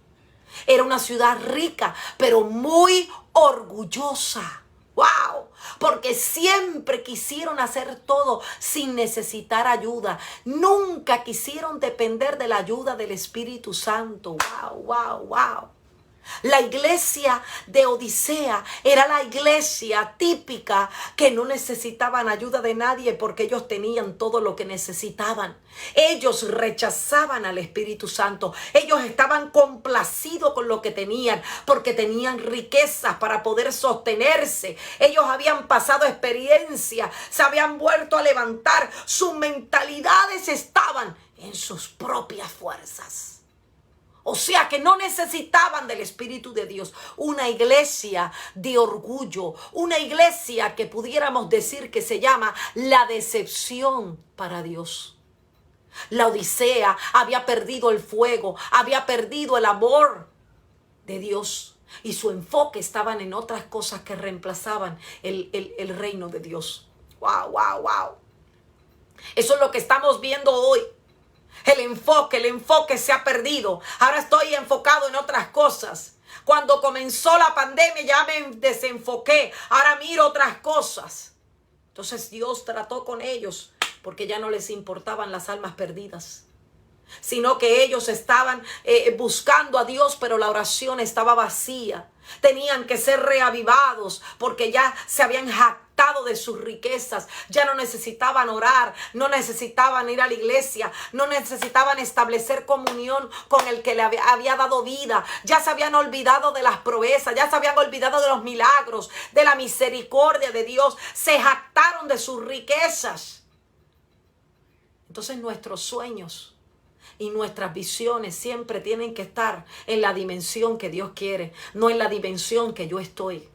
Era una ciudad rica, pero muy orgullosa. ¡Wow! Porque siempre quisieron hacer todo sin necesitar ayuda. Nunca quisieron depender de la ayuda del Espíritu Santo. ¡Wow, wow, wow! La iglesia de Odisea era la iglesia típica que no necesitaban ayuda de nadie porque ellos tenían todo lo que necesitaban. Ellos rechazaban al Espíritu Santo. Ellos estaban complacidos con lo que tenían porque tenían riquezas para poder sostenerse. Ellos habían pasado experiencia, se habían vuelto a levantar. Sus mentalidades estaban en sus propias fuerzas. O sea que no necesitaban del Espíritu de Dios. Una iglesia de orgullo. Una iglesia que pudiéramos decir que se llama la decepción para Dios. La Odisea había perdido el fuego. Había perdido el amor de Dios. Y su enfoque estaban en otras cosas que reemplazaban el reino de Dios. ¡Wow, wow, wow! Eso es lo que estamos viendo hoy. El enfoque se ha perdido. Ahora estoy enfocado en otras cosas. Cuando comenzó la pandemia ya me desenfoqué. Ahora miro otras cosas. Entonces Dios trató con ellos porque ya no les importaban las almas perdidas, sino que ellos estaban buscando a Dios, pero la oración estaba vacía. Tenían que ser reavivados porque ya se habían jactado de sus riquezas. Ya no necesitaban orar, no necesitaban ir a la iglesia, no necesitaban establecer comunión con el que le había dado vida. Ya se habían olvidado de las proezas, ya se habían olvidado de los milagros, de la misericordia de Dios. Se jactaron de sus riquezas. Entonces nuestros sueños y nuestras visiones siempre tienen que estar en la dimensión que Dios quiere, no en la dimensión que yo estoy.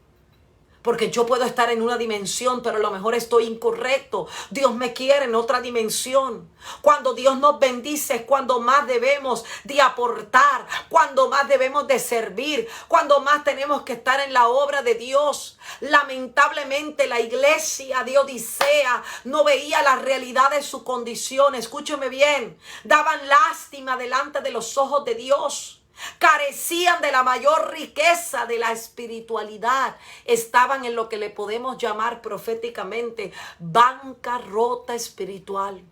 Porque yo puedo estar en una dimensión, pero a lo mejor estoy incorrecto. Dios me quiere en otra dimensión. Cuando Dios nos bendice es cuando más debemos de aportar, cuando más debemos de servir, cuando más tenemos que estar en la obra de Dios. Lamentablemente la iglesia de Odisea no veía la realidad de su condición. Escúcheme bien, daban lástima delante de los ojos de Dios. Carecían de la mayor riqueza de la espiritualidad. Estaban en lo que le podemos llamar proféticamente bancarrota espiritual.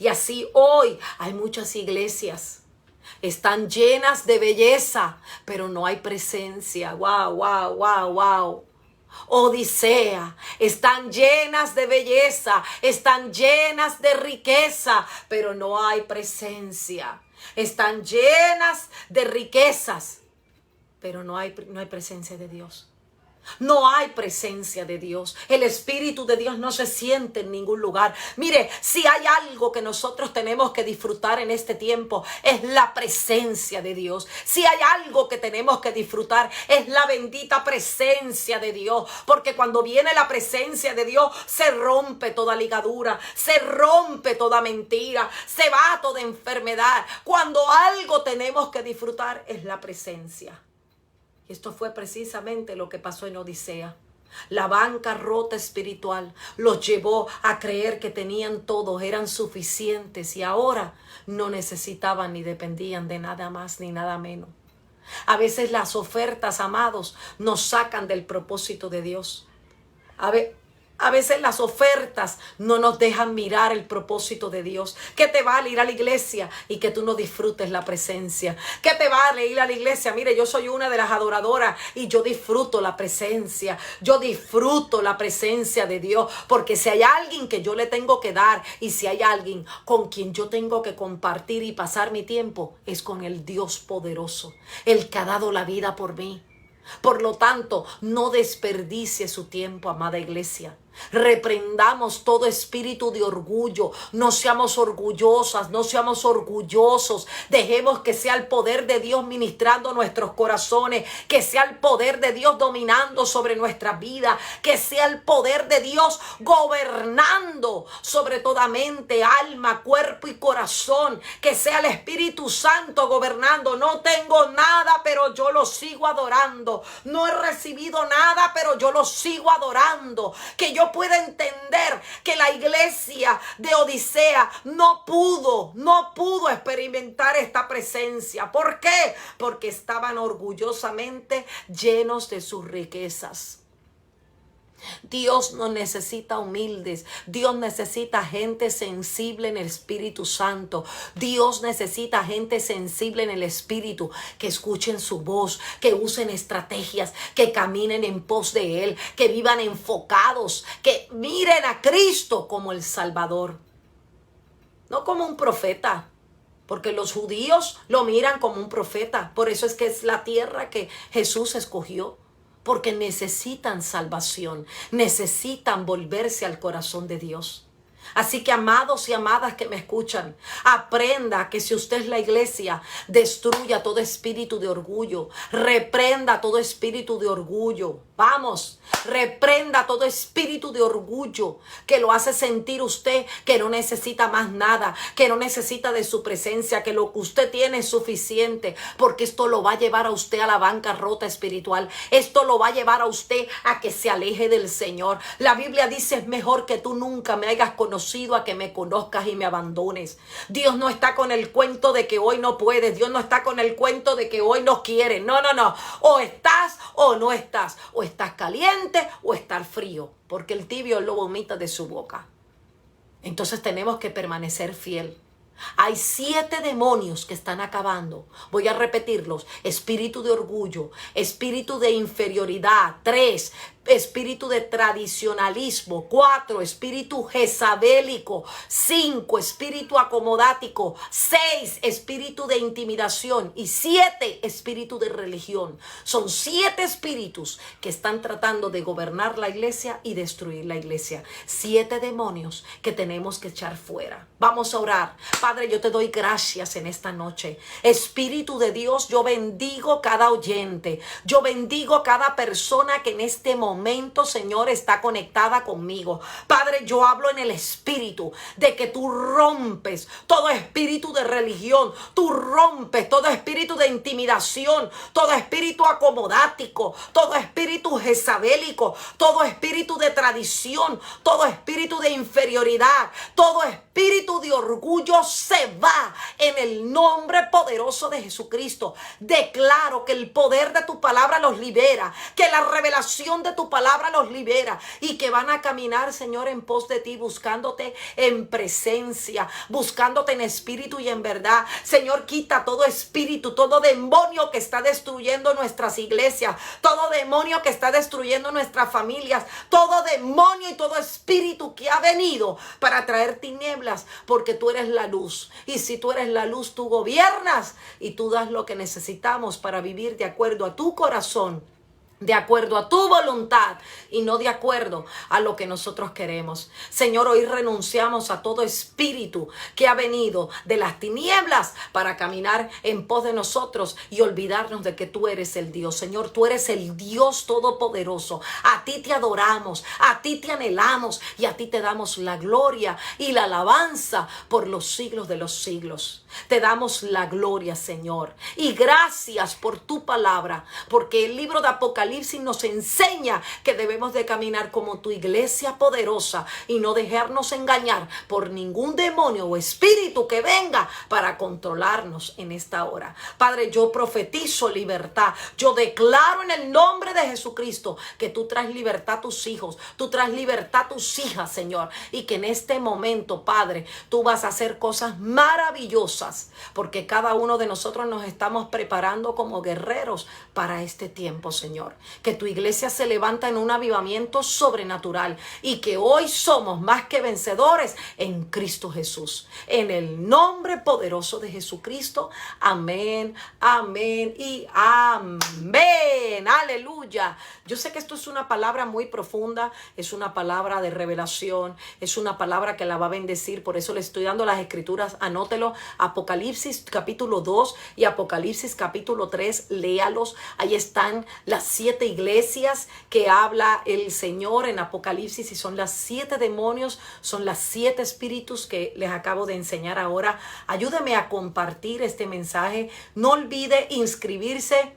Y así hoy hay muchas iglesias. Están llenas de belleza, pero no hay presencia. Wow, wow, wow, wow. Odisea, están llenas de belleza, están llenas de riqueza, pero no hay presencia. Están llenas de riquezas, pero no hay presencia de Dios. No hay presencia de Dios. El Espíritu de Dios no se siente en ningún lugar. Mire, si hay algo que nosotros tenemos que disfrutar en este tiempo, es la presencia de Dios. Si hay algo que tenemos que disfrutar, es la bendita presencia de Dios. Porque cuando viene la presencia de Dios, se rompe toda ligadura, se rompe toda mentira, se va toda enfermedad. Cuando algo tenemos que disfrutar, es la presencia. Esto fue precisamente lo que pasó en Odisea. La bancarrota espiritual los llevó a creer que tenían todo, eran suficientes y ahora no necesitaban ni dependían de nada más ni nada menos. A veces las ofertas, amados, nos sacan del propósito de Dios. A veces las ofertas no nos dejan mirar el propósito de Dios. ¿Qué te vale ir a la iglesia y que tú no disfrutes la presencia? ¿Qué te vale ir a la iglesia? Mire, yo soy una de las adoradoras y yo disfruto la presencia. Yo disfruto la presencia de Dios, porque si hay alguien que yo le tengo que dar y si hay alguien con quien yo tengo que compartir y pasar mi tiempo, es con el Dios poderoso, el que ha dado la vida por mí. Por lo tanto, no desperdicie su tiempo, amada iglesia. Reprendamos todo espíritu de orgullo. No seamos orgullosas, no seamos orgullosos. Dejemos que sea el poder de Dios ministrando nuestros corazones, que sea el poder de Dios dominando sobre nuestra vida, que sea el poder de Dios gobernando sobre toda mente, alma, cuerpo y corazón, que sea el Espíritu Santo gobernando. No tengo nada, pero yo lo sigo adorando. No he recibido nada, pero yo lo sigo adorando. Que yo pueda entender que la iglesia de Odisea no pudo experimentar esta presencia. ¿Por qué? Porque estaban orgullosamente llenos de sus riquezas. Dios no necesita humildes. Dios necesita gente sensible en el Espíritu Santo. Dios necesita gente sensible en el Espíritu, que escuchen su voz, que usen estrategias, que caminen en pos de Él, que vivan enfocados, que miren a Cristo como el Salvador, no como un profeta. Porque los judíos lo miran como un profeta. Por eso es que es la tierra que Jesús escogió. Porque necesitan salvación, necesitan volverse al corazón de Dios. Así que, amados y amadas que me escuchan, aprenda que si usted es la iglesia, destruya todo espíritu de orgullo, reprenda todo espíritu de orgullo. Vamos, reprenda todo espíritu de orgullo que lo hace sentir usted que no necesita más nada, que no necesita de su presencia, que lo que usted tiene es suficiente, porque esto lo va a llevar a usted a la bancarrota espiritual. Esto lo va a llevar a usted a que se aleje del Señor. La Biblia dice: es mejor que tú nunca me hayas conocido a que me conozcas y me abandones. Dios no está con el cuento de que hoy no puedes. Dios no está con el cuento de que hoy no quieres. No. O estás o no estás. O estás caliente o estás frío. Porque el tibio lo vomita de su boca. Entonces tenemos que permanecer fiel. Hay 7 demonios que están acabando. Voy a repetirlos: espíritu de orgullo, espíritu de inferioridad. 3, espíritu de tradicionalismo. 4, espíritu jezabélico. 5, espíritu acomodático. 6, espíritu de intimidación. Y 7, espíritu de religión. Son 7 espíritus que están tratando de gobernar la iglesia y destruir la iglesia. 7 demonios que tenemos que echar fuera. Vamos a orar. Padre, yo te doy gracias en esta noche. Espíritu de Dios, yo bendigo cada oyente. Yo bendigo cada persona que en este momento, Señor, está conectada conmigo. Padre, yo hablo en el espíritu de que tú rompes todo espíritu de religión. Tú rompes todo espíritu de intimidación, todo espíritu acomodático, todo espíritu jezabélico, todo espíritu de tradición, todo espíritu de inferioridad, todo espíritu de orgullo se va en el nombre poderoso de Jesucristo. Declaro que el poder de tu palabra los libera, que la revelación de tu palabra los libera y que van a caminar, Señor, en pos de ti, buscándote en presencia, buscándote en espíritu y en verdad. Señor, quita todo espíritu, todo demonio que está destruyendo nuestras iglesias, todo demonio que está destruyendo nuestras familias, todo demonio y todo espíritu que ha venido para traer tinieblas, porque tú eres la luz. Y si tú eres la luz, tú gobiernas y tú das lo que necesitamos para vivir de acuerdo a tu corazón de acuerdo a tu voluntad y no de acuerdo a lo que nosotros queremos. Señor, hoy renunciamos a todo espíritu que ha venido de las tinieblas para caminar en pos de nosotros y olvidarnos de que tú eres el Dios. Señor, tú eres el Dios todopoderoso. A ti te adoramos, a ti te anhelamos y a ti te damos la gloria y la alabanza por los siglos de los siglos. Te damos la gloria, Señor, y gracias por tu palabra, porque el libro de Apocalipsis nos enseña que debemos de caminar como tu iglesia poderosa y no dejarnos engañar por ningún demonio o espíritu que venga para controlarnos en esta hora. Padre, yo profetizo libertad. Yo declaro en el nombre de Jesucristo que tú traes libertad a tus hijos, tú traes libertad a tus hijas, Señor, y que en este momento, Padre, tú vas a hacer cosas maravillosas, porque cada uno de nosotros nos estamos preparando como guerreros para este tiempo, Señor. Que tu iglesia se levanta en un avivamiento sobrenatural y que hoy somos más que vencedores en Cristo Jesús. En el nombre poderoso de Jesucristo. Amén, amén y amén. Aleluya. Yo sé que esto es una palabra muy profunda, es una palabra de revelación, es una palabra que la va a bendecir. Por eso le estoy dando las escrituras, anótelo. Apocalipsis capítulo 2 y Apocalipsis capítulo 3, léalos. Ahí están las 7 iglesias que habla el Señor en Apocalipsis y son las 7 demonios, son las 7 espíritus que les acabo de enseñar ahora. Ayúdame a compartir este mensaje. No olvide inscribirse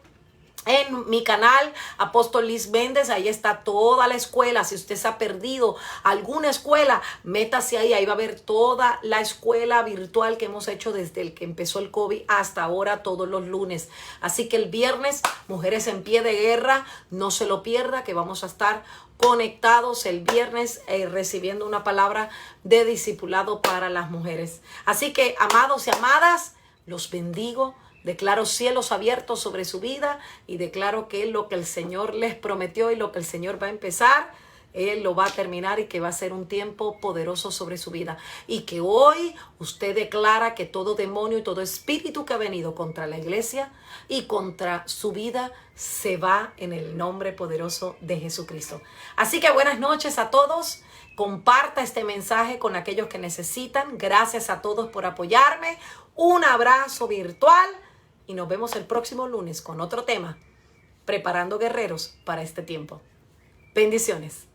en mi canal, Apóstol Liz Méndez. Ahí está toda la escuela. Si usted se ha perdido alguna escuela, métase ahí. Ahí va a ver toda la escuela virtual que hemos hecho desde el que empezó el COVID hasta ahora, todos los lunes. Así que el viernes, Mujeres en Pie de Guerra, no se lo pierda, que vamos a estar conectados el viernes recibiendo una palabra de discipulado para las mujeres. Así que, amados y amadas, los bendigo. Declaro cielos abiertos sobre su vida y declaro que lo que el Señor les prometió y lo que el Señor va a empezar, Él lo va a terminar y que va a ser un tiempo poderoso sobre su vida. Y que hoy usted declara que todo demonio y todo espíritu que ha venido contra la iglesia y contra su vida se va en el nombre poderoso de Jesucristo. Así que buenas noches a todos. Comparta este mensaje con aquellos que necesitan. Gracias a todos por apoyarme. Un abrazo virtual. Y nos vemos el próximo lunes con otro tema, preparando guerreros para este tiempo. Bendiciones.